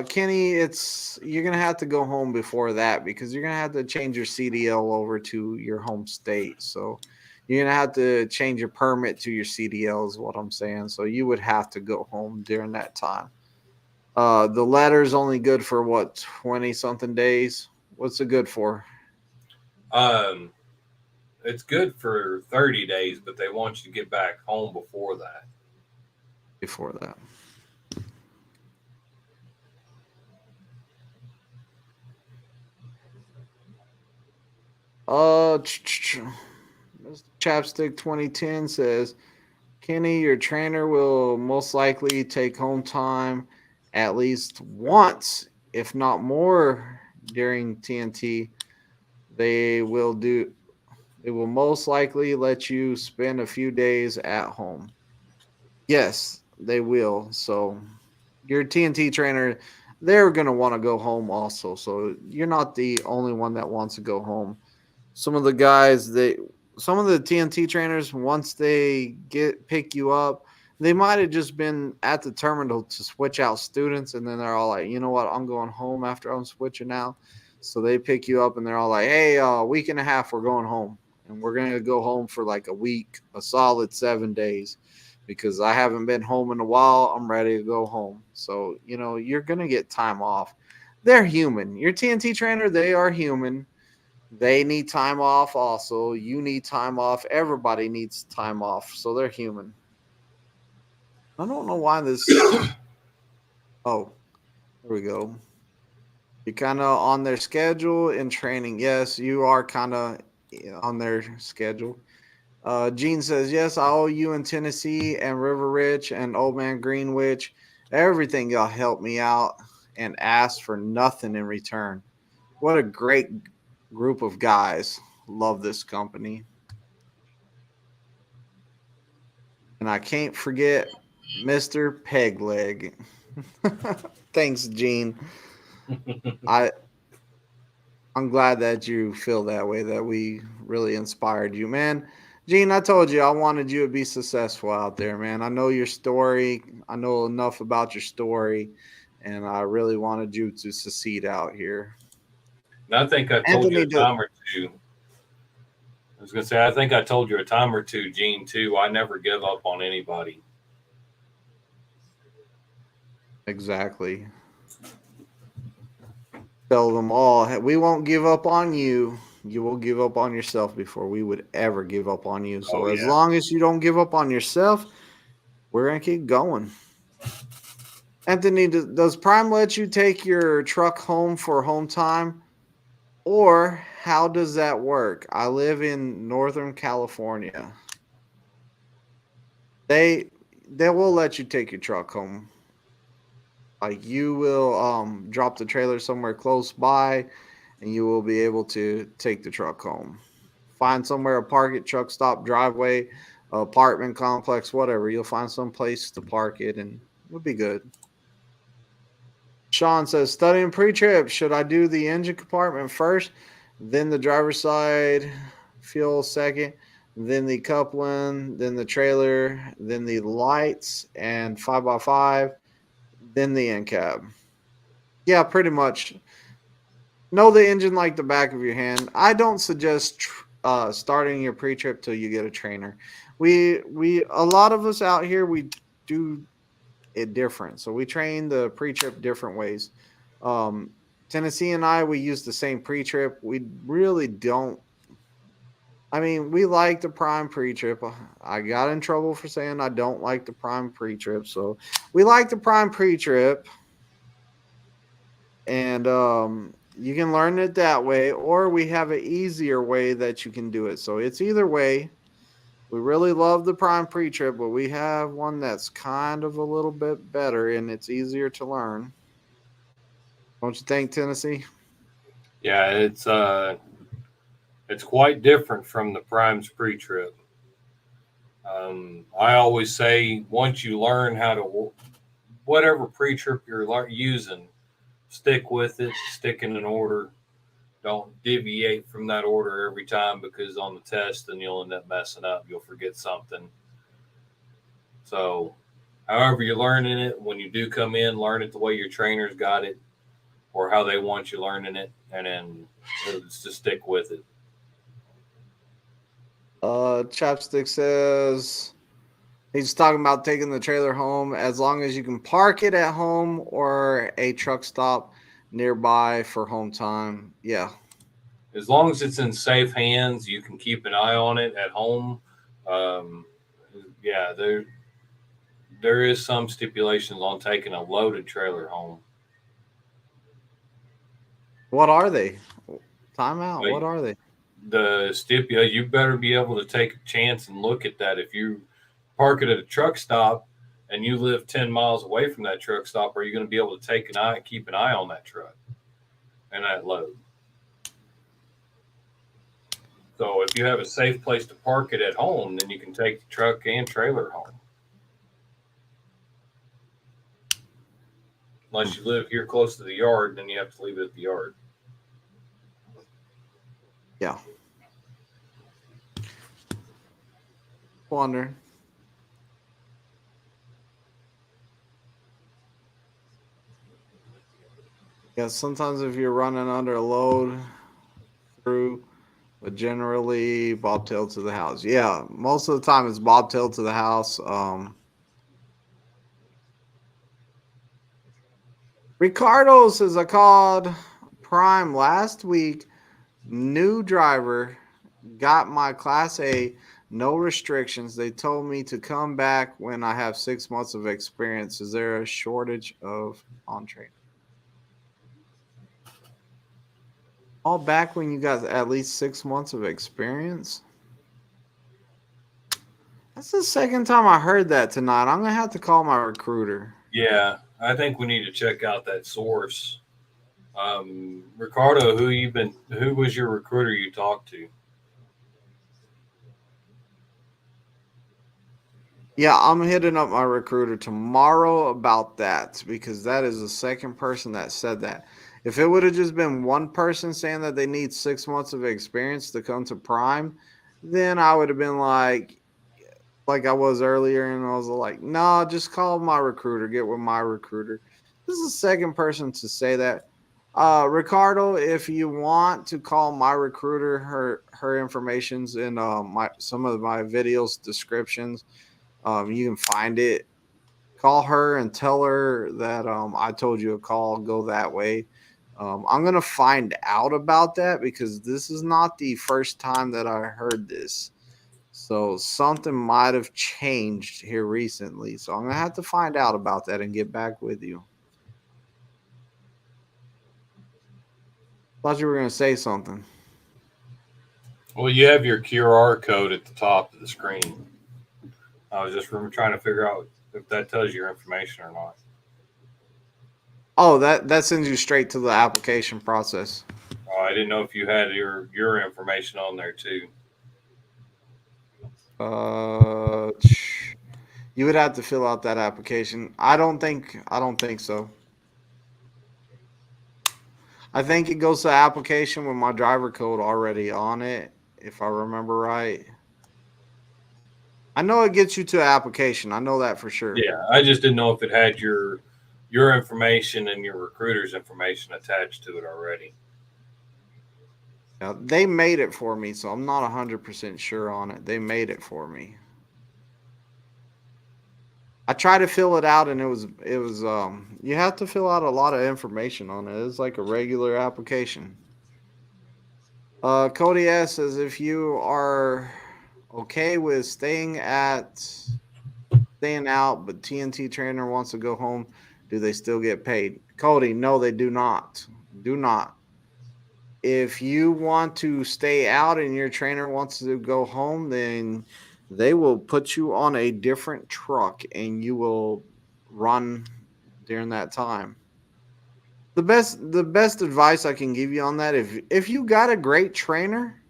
Kenny, you're gonna have to go home before that, because you're gonna have to change your CDL over to your home state. So you're gonna have to change your permit to your CDL is what I'm saying. So you would have to go home during that time. The letter's only good for what, 20 something days? What's it good for? Um, it's good for 30 days, but they want you to get back home before that. Before that. Mr. Chapstick 2010 says, Kenny, your trainer will most likely take home time at least once, if not more, during TNT. They will do. They will most likely let you spend a few days at home. Yes, they will. So your TNT trainer, they're gonna want to go home also. So you're not the only one that wants to go home. Some of the guys, some of the TNT trainers, once they pick you up, they might have just been at the terminal to switch out students, and then they're all like, you know what, I'm going home after I'm switching out. So they pick you up and they're all like, hey, a week and a half, we're going home, and we're gonna go home for like a week, a solid 7 days, because I haven't been home in a while. I'm ready to go home. So you're gonna get time off. They're human. Your TNT trainer, they are human. They need time off also. You need time off. Everybody needs time off. So they're human. I don't know why this. Oh, there we go. You're kind of on their schedule in training. Yes, you are kind of on their schedule. Gene says, yes, I owe you in Tennessee and River Ridge and Old Man Greenwich everything. Y'all helped me out and asked for nothing in return. What a great group of guys. Love this company. And I can't forget Mr. Pegleg. Thanks, Gene. I'm glad that you feel that way, that we really inspired you, man. Gene, I told you I wanted you to be successful out there, man. I know your story. I know enough about your story, and I really wanted you to succeed out here. And I think I told you a time or two. I was going to say, I think I told you a time or two, Gene, too. I never give up on anybody. Exactly. Tell them all, hey, we won't give up on you. You will give up on yourself before we would ever give up on you. So as long as you don't give up on yourself, we're going to keep going. Anthony, does Prime let you take your truck home for home time? Or how does that work? I live in Northern California. They will let you take your truck home. Like you will drop the trailer somewhere close by, and you will be able to take the truck home. Find somewhere to park it, truck stop, driveway, apartment complex, whatever. You'll find some place to park it, and it'll be good. Sean says, studying pre-trip, should I do the engine compartment first, then the driver's side fuel second, then the coupling, then the trailer, then the lights and 5x5, then the end cab? Yeah, pretty much. Know the engine like the back of your hand. I don't suggest starting your pre-trip till you get a trainer. We a lot of us out here, we do it different. So we train the pre-trip different ways. Tennessee and I, we use the same pre-trip. We really don't. I mean, we like the Prime pre-trip. I got in trouble for saying I don't like the Prime pre-trip. So we like the Prime pre-trip. And you can learn it that way, or we have an easier way that you can do it. So it's either way. We really love the Prime pre-trip, but we have one that's kind of a little bit better, and it's easier to learn. Don't you think, Tennessee? Yeah, it's quite different from the Prime's pre-trip. I always say once you learn how to, whatever pre-trip you're using, stick with it, stick in an order. Don't deviate from that order every time, because on the test, then you'll end up messing up. You'll forget something. So, however you're learning it, when you do come in, learn it the way your trainers got it, or how they want you learning it, and then just stick with it. Chapstick says he's talking about taking the trailer home as long as you can park it at home or a truck stop nearby for home time. Yeah. As long as it's in safe hands, you can keep an eye on it at home. Yeah, there is some stipulations on taking a loaded trailer home. What are they? Time out. What are they? The stipulation, you better be able to take a chance and look at that. If you park it at a truck stop and you live 10 miles away from that truck stop, are you going to be able to keep an eye on that truck and that load? So if you have a safe place to park it at home, then you can take the truck and trailer home. Unless you live here close to the yard, then you have to leave it at the yard. Yeah. Wonder. Yeah, sometimes if you're running under a load through, but generally bobtail to the house. Yeah, most of the time it's bobtail to the house. Ricardo says, I called Prime last week, new driver, got my Class A, no restrictions. They told me to come back when I have 6 months of experience. Is there a shortage of on trainer? All back when you got at least 6 months of experience? That's the second time I heard that tonight. I'm gonna have to call my recruiter. Yeah, I think we need to check out that source. Ricardo, who was your recruiter you talked to? Yeah, I'm hitting up my recruiter tomorrow about that because that is the second person that said that. If it would have just been one person saying that they need 6 months of experience to come to Prime, then I would have been like I was earlier, and I was like, no, just call my recruiter, get with my recruiter. This is the second person to say that. Ricardo, if you want to call my recruiter, her information's in my some of my videos descriptions. You can find it. Call her and tell her that I told you a call. Go that way. I'm gonna find out about that because this is not the first time that I heard this. So something might have changed here recently. So I'm gonna have to find out about that and get back with you. Thought you were gonna say something. Well, you have your QR code at the top of the screen. I was just trying to figure out if that tells you your information or not. Oh, that sends you straight to the application process. I didn't know if you had your information on there too. Uh, you would have to fill out that application. I don't think so. I think it goes to application with my driver code already on it, if I remember right. I know it gets you to application. I know that for sure. Yeah, I just didn't know if it had your information and your recruiter's information attached to it already. Yeah, they made it for me, so I'm not 100% sure on it. They made it for me. I tried to fill it out, and it was you have to fill out a lot of information on it. It's like a regular application. Cody S says if you are okay with staying out, but TNT trainer wants to go home, do they still get paid? Cody, no, they do not. Do not. If you want to stay out and your trainer wants to go home, then they will put you on a different truck and you will run during that time. The best advice I can give you on that, if you got a great trainer,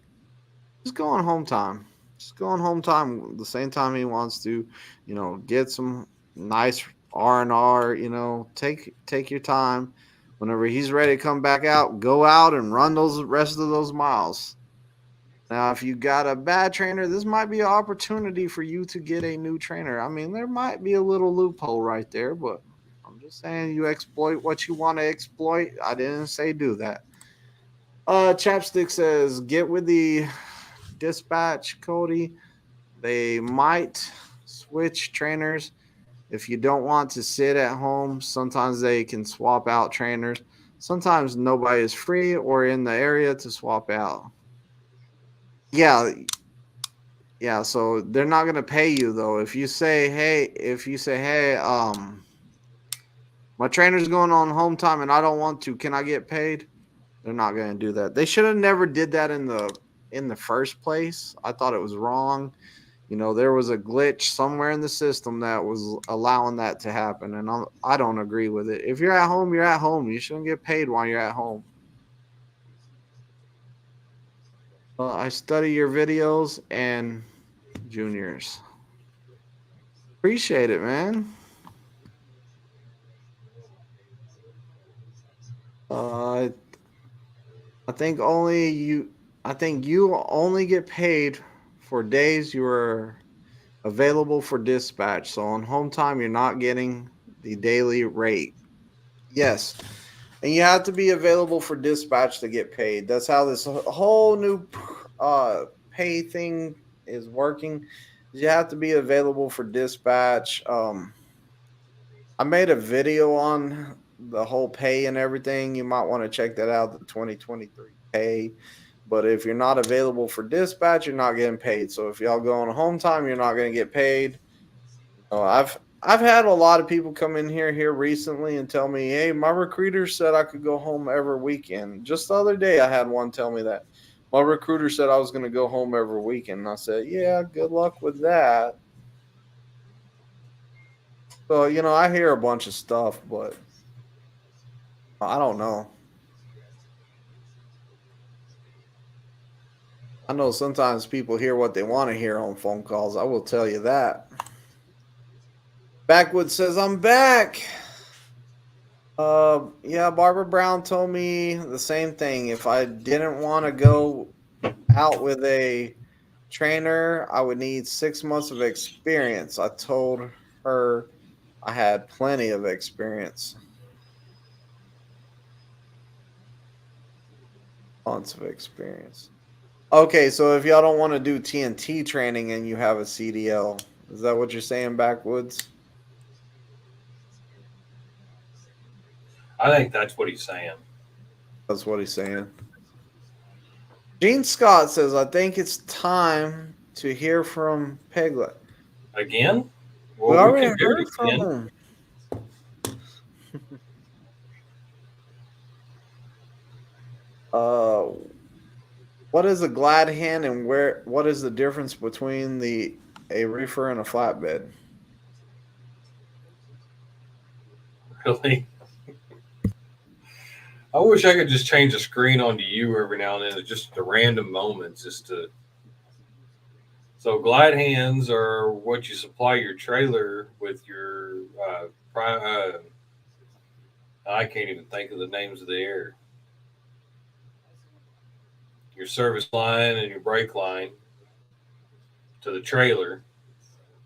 just go on home time. Just go on home time the same time he wants to, get some nice R&R, take your time. Whenever he's ready to come back out, go out and run those rest of those miles. Now, if you got a bad trainer, this might be an opportunity for you to get a new trainer. I mean, there might be a little loophole right there, but I'm just saying you exploit what you want to exploit. I didn't say do that. Chapstick says, get with the dispatch, Cody. They might switch trainers. If you don't want to sit at home, sometimes they can swap out trainers. Sometimes nobody is free or in the area to swap out. Yeah. Yeah, so they're not going to pay you though. If you say, "Hey, my trainer's going on home time and I don't want to, can I get paid?" They're not going to do that. They should have never did that in the first place. I thought it was wrong. There was a glitch somewhere in the system that was allowing that to happen, and I don't agree with it. If you're at home, you're at home. You shouldn't get paid while you're at home. I study your videos and juniors. Appreciate it, man. I think you only get paid for days you are available for dispatch. So on home time, you're not getting the daily rate. Yes. And you have to be available for dispatch to get paid. That's how this whole new pay thing is working. You have to be available for dispatch. I made a video on the whole pay and everything. You might want to check that out, the 2023 pay. But if you're not available for dispatch, you're not getting paid. So if y'all go on home time, you're not going to get paid. I've had a lot of people come in here recently and tell me, "Hey, my recruiter said I could go home every weekend." Just the other day, I had one tell me that my recruiter said I was going to go home every weekend. And I said, "Yeah, good luck with that." So I hear a bunch of stuff, but I don't know. I know sometimes people hear what they want to hear on phone calls. I will tell you that. Backwood says, "I'm back." Yeah, Barbara Brown told me the same thing. If I didn't want to go out with a trainer, I would need 6 months of experience. I told her I had plenty of experience. Months of experience. Okay, so if y'all don't want to do TNT training and you have a CDL, is that what you're saying, Backwoods? I think that's what he's saying. That's what he's saying. Gene Scott says, "I think it's time to hear from Peglet." Again? We Well, we already can hear heard it from again. him. What is a glad hand and what is the difference between a reefer and a flatbed? Really? I wish I could just change the screen onto you every now and then, just the random moments, just to. So glide hands are what you supply your trailer with your. I can't even think of the names of the air. Your service line and your brake line to the trailer,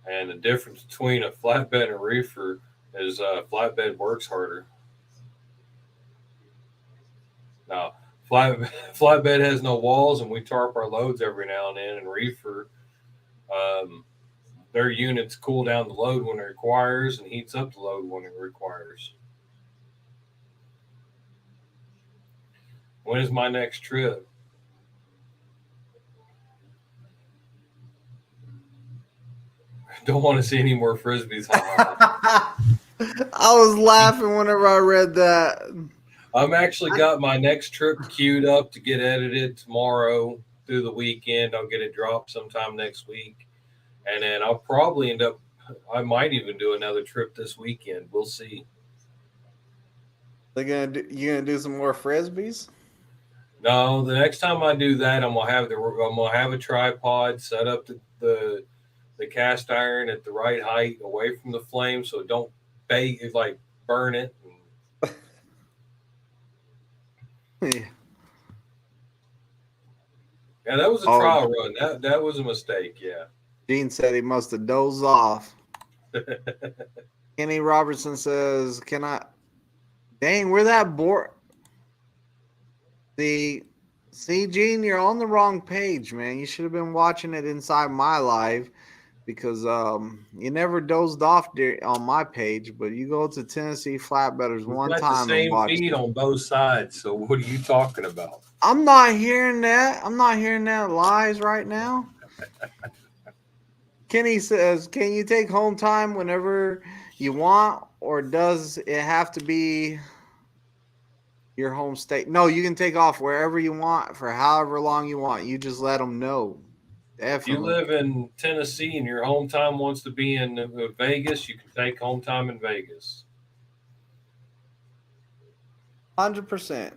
and the difference between a flatbed and a reefer is flatbed works harder. Now, flatbed has no walls, and we tarp our loads every now and then. And reefer, um, their units cool down the load when it requires and heats up the load when it requires. When is my next trip? Don't want to see any more frisbees. I was laughing whenever I read that. I'm actually got my next trip queued up to get edited tomorrow through the weekend. I'll get it dropped sometime next week. And then I'll probably end up, I might even do another trip this weekend. We'll see. You gonna do some more frisbees? No, the next time I do that, I'm gonna have a tripod set up the cast iron at the right height away from the flame so it don't burn it. Yeah. Yeah, that was a trial run. That was a mistake. Yeah. Gene said he must have dozed off. Kenny Robertson says, "Can I?" Dang, we're that bored. See, Gene, you're on the wrong page, man. You should have been watching it inside my live because you never dozed off on my page, but you go to Tennessee Flatbedders one We've got time the and same watch feed it. on both sides. So what are you talking about? I'm not hearing that. I'm not hearing that lies right now. Kenny says, "Can you take home time whenever you want, or does it have to be your home state?" No, you can take off wherever you want for however long you want. You just let them know. If you Definitely. live in Tennessee and your home time wants to be in Vegas, you can take home time in Vegas. 100%.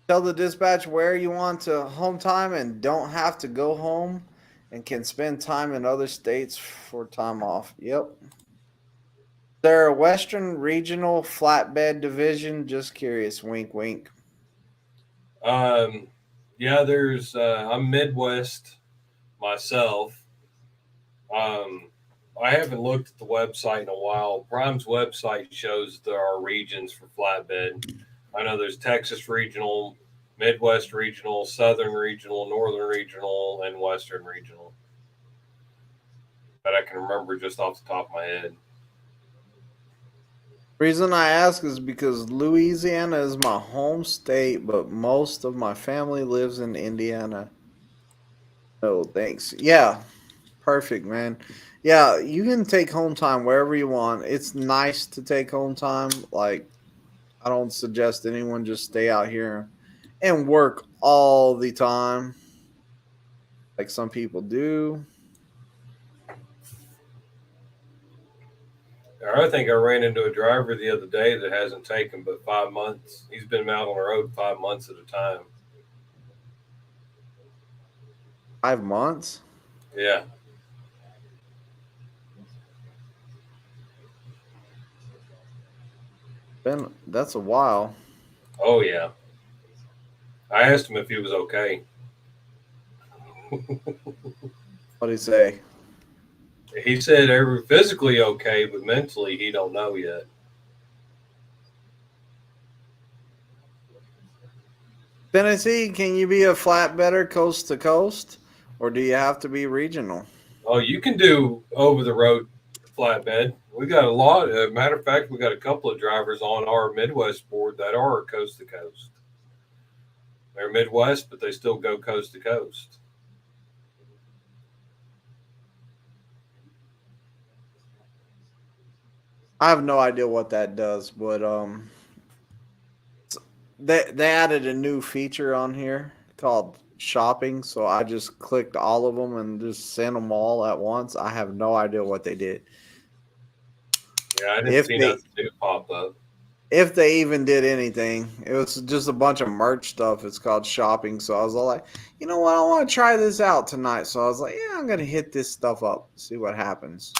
Tell the dispatch where you want to home time and don't have to go home and can spend time in other states for time off. Yep. Is there a Western Regional Flatbed Division? Just curious. Wink, wink. Yeah, there's. I'm Midwest myself. I haven't looked at the website in a while. Prime's website shows there are regions for flatbed. I know there's Texas Regional, Midwest Regional, Southern Regional, Northern Regional, and Western Regional. That I can remember just off the top of my head. Reason I ask is because Louisiana is my home state, but most of my family lives in Indiana. Oh, thanks. Yeah, perfect, man. Yeah, you can take home time wherever you want. It's nice to take home time. Like, I don't suggest anyone just stay out here and work all the time like some people do. I think I ran into a driver the other day that hasn't taken but 5 months. He's been out on the road 5 months at a time. 5 months? Yeah. That's a while. Oh, yeah. I asked him if he was okay. What'd he say? He said every physically okay, but mentally he don't know yet. Tennessee, can you be a flatbedder coast to coast, or do you have to be regional? Oh, you can do over the road flatbed. We got a lot. Matter of fact, we got a couple of drivers on our Midwest board that are coast to coast. They're Midwest, but they still go coast to coast. I have no idea what that does, but they added a new feature on here called shopping, so I just clicked all of them and just sent them all at once. I have no idea what they did. Yeah, I didn't see nothing new pop up. If they even did anything, it was just a bunch of merch stuff. It's called shopping, so I was all like, you know what, I want to try this out tonight. So I was like, yeah, I'm gonna hit this stuff up, see what happens.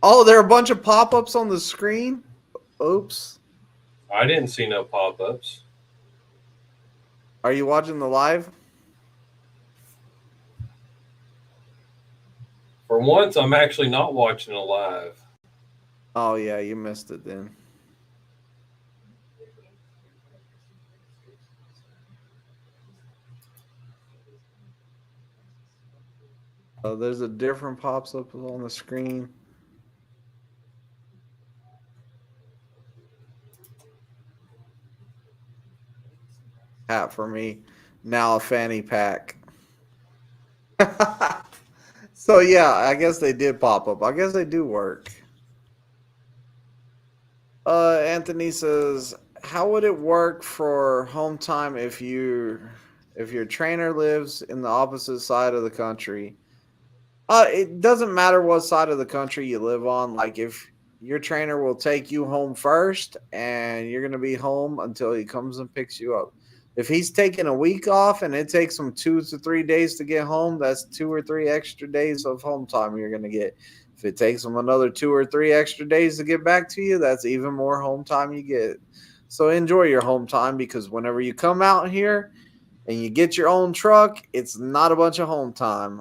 Oh, there are a bunch of pop-ups on the screen. Oops. I didn't see no pop ups. Are you watching the live? For once, I'm actually not watching it live. Oh yeah, you missed it then. There's a different pops up on the screen. Hat for me. Now a fanny pack. So yeah, I guess they did pop up. I guess they do work. Anthony says, how would it work for home time if your trainer lives in the opposite side of the country? It doesn't matter what side of the country you live on. Like, if your trainer will take you home first and you're going to be home until he comes and picks you up. If he's taking a week off and it takes him 2 to 3 days to get home, that's 2 or 3 extra days of home time you're going to get. If it takes him another 2 or 3 extra days to get back to you, that's even more home time you get. So enjoy your home time, because whenever you come out here and you get your own truck, it's not a bunch of home time.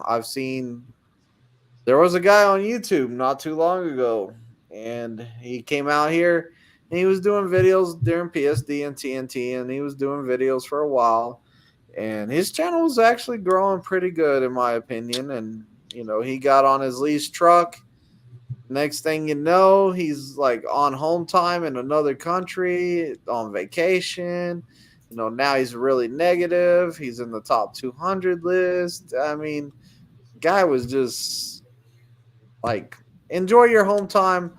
There was a guy on YouTube not too long ago, and he came out here and he was doing videos during PSD and TNT, and he was doing videos for a while, and his channel was actually growing pretty good in my opinion. And he got on his lease truck. Next thing you know, he's like on home time in another country on vacation. Now he's really negative. He's in the top 200 list. I mean, guy was just like, enjoy your home time,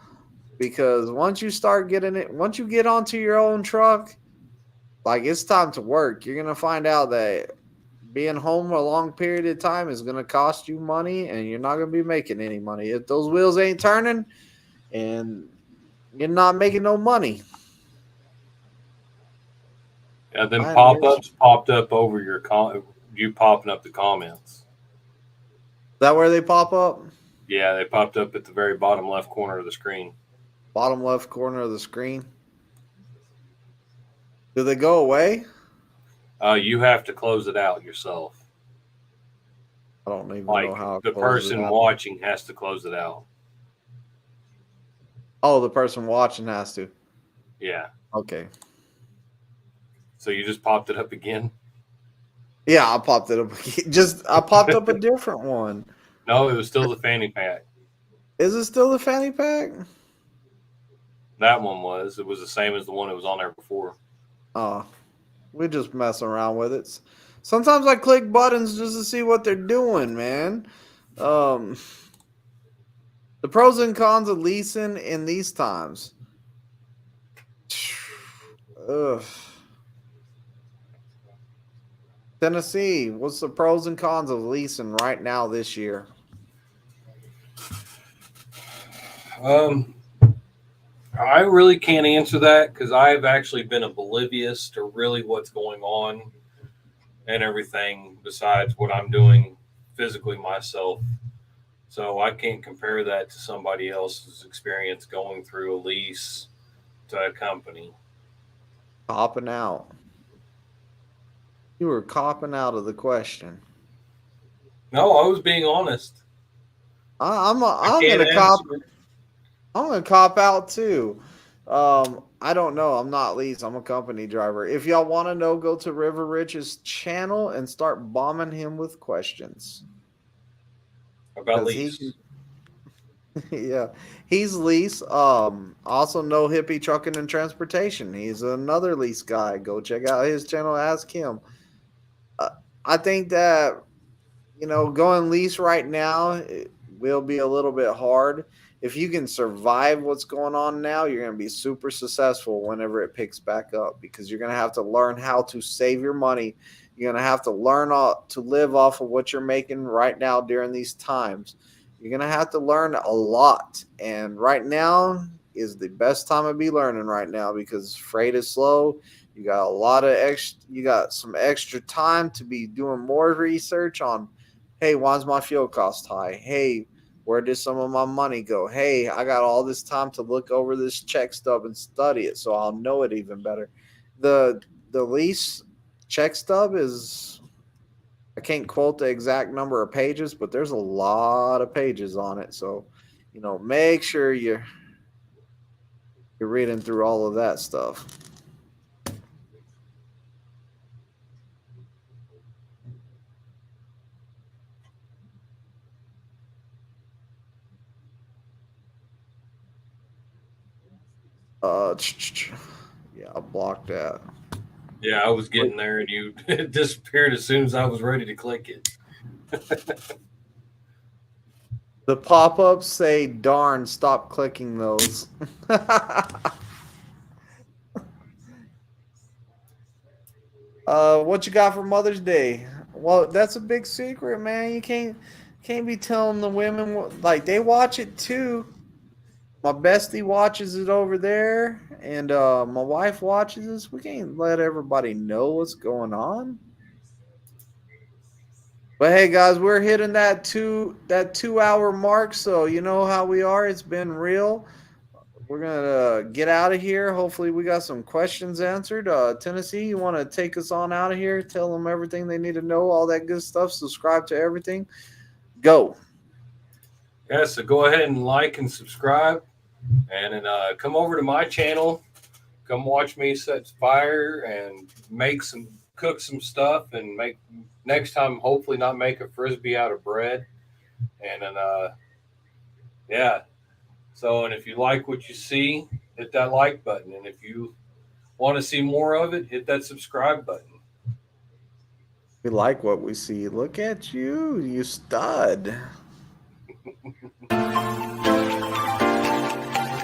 because once you get onto your own truck, like, it's time to work. You're going to find out that being home a long period of time is going to cost you money, and you're not going to be making any money. If those wheels ain't turning and you're not making no money. Yeah, then pop-ups popped up over you popping up the comments. Is that where they pop up? Yeah, they popped up at the very bottom left corner of the screen. Bottom left corner of the screen. Do they go away? You have to close it out yourself. I don't even know how. The person watching has to close it out. Oh, the person watching has to. Yeah. Okay. So you just popped it up again? Yeah, I popped it up. I popped up a different one. No, it was still the fanny pack. Is it still the fanny pack? That one was. It was the same as the one that was on there before. We just mess around with it. Sometimes I click buttons just to see what they're doing, man. The pros and cons of leasing in these times. Ugh. Tennessee, what's the pros and cons of leasing right now this year? I really can't answer that because I've actually been oblivious to really what's going on and everything besides what I'm doing physically myself. So I can't compare that to somebody else's experience going through a lease to a company. Copping out. You were copping out of the question. No, I was being honest. I'm can't gonna cop. answer. I'm gonna cop out too. I don't know. I'm not lease. I'm a company driver. If y'all want to know, go to River Rich's channel and start bombing him with questions. About 'Cause he lease. yeah, he's lease. Also know Hippie Trucking and Transportation. He's another lease guy. Go check out his channel. Ask him. I think that going lease right now it will be a little bit hard. If you can survive what's going on now, you're going to be super successful whenever it picks back up because you're going to have to learn how to save your money. You're going to have to learn to live off of what you're making right now during these times. You're going to have to learn a lot. And right now is the best time to be learning right now because freight is slow. You got a lot of you got some extra time to be doing more research on, hey, why's my fuel cost high? Hey, where did some of my money go? Hey, I got all this time to look over this check stub and study it so I'll know it even better. The lease check stub is, I can't quote the exact number of pages, but there's a lot of pages on it. So, make sure you're reading through all of that stuff. Yeah, I blocked that. Yeah, I was getting there and you disappeared as soon as I was ready to click it. The pop-ups say, darn, stop clicking those. What you got for Mother's Day? Well, that's a big secret, man. You can't be telling the women like they watch it too. My bestie watches it over there, and my wife watches this. We can't let everybody know what's going on. But hey, guys, we're hitting that 2 hour mark, so you know how we are. It's been real. We're gonna get out of here. Hopefully, we got some questions answered. Tennessee, you want to take us on out of here? Tell them everything they need to know, all that good stuff. Subscribe to everything. Go. Yeah, so go ahead and like and subscribe, and then come over to my channel. Come watch me set fire and cook some stuff, and make next time. Hopefully, not make a frisbee out of bread, and then yeah. So, and if you like what you see, hit that like button, and if you want to see more of it, hit that subscribe button. We like what we see. Look at you, you stud.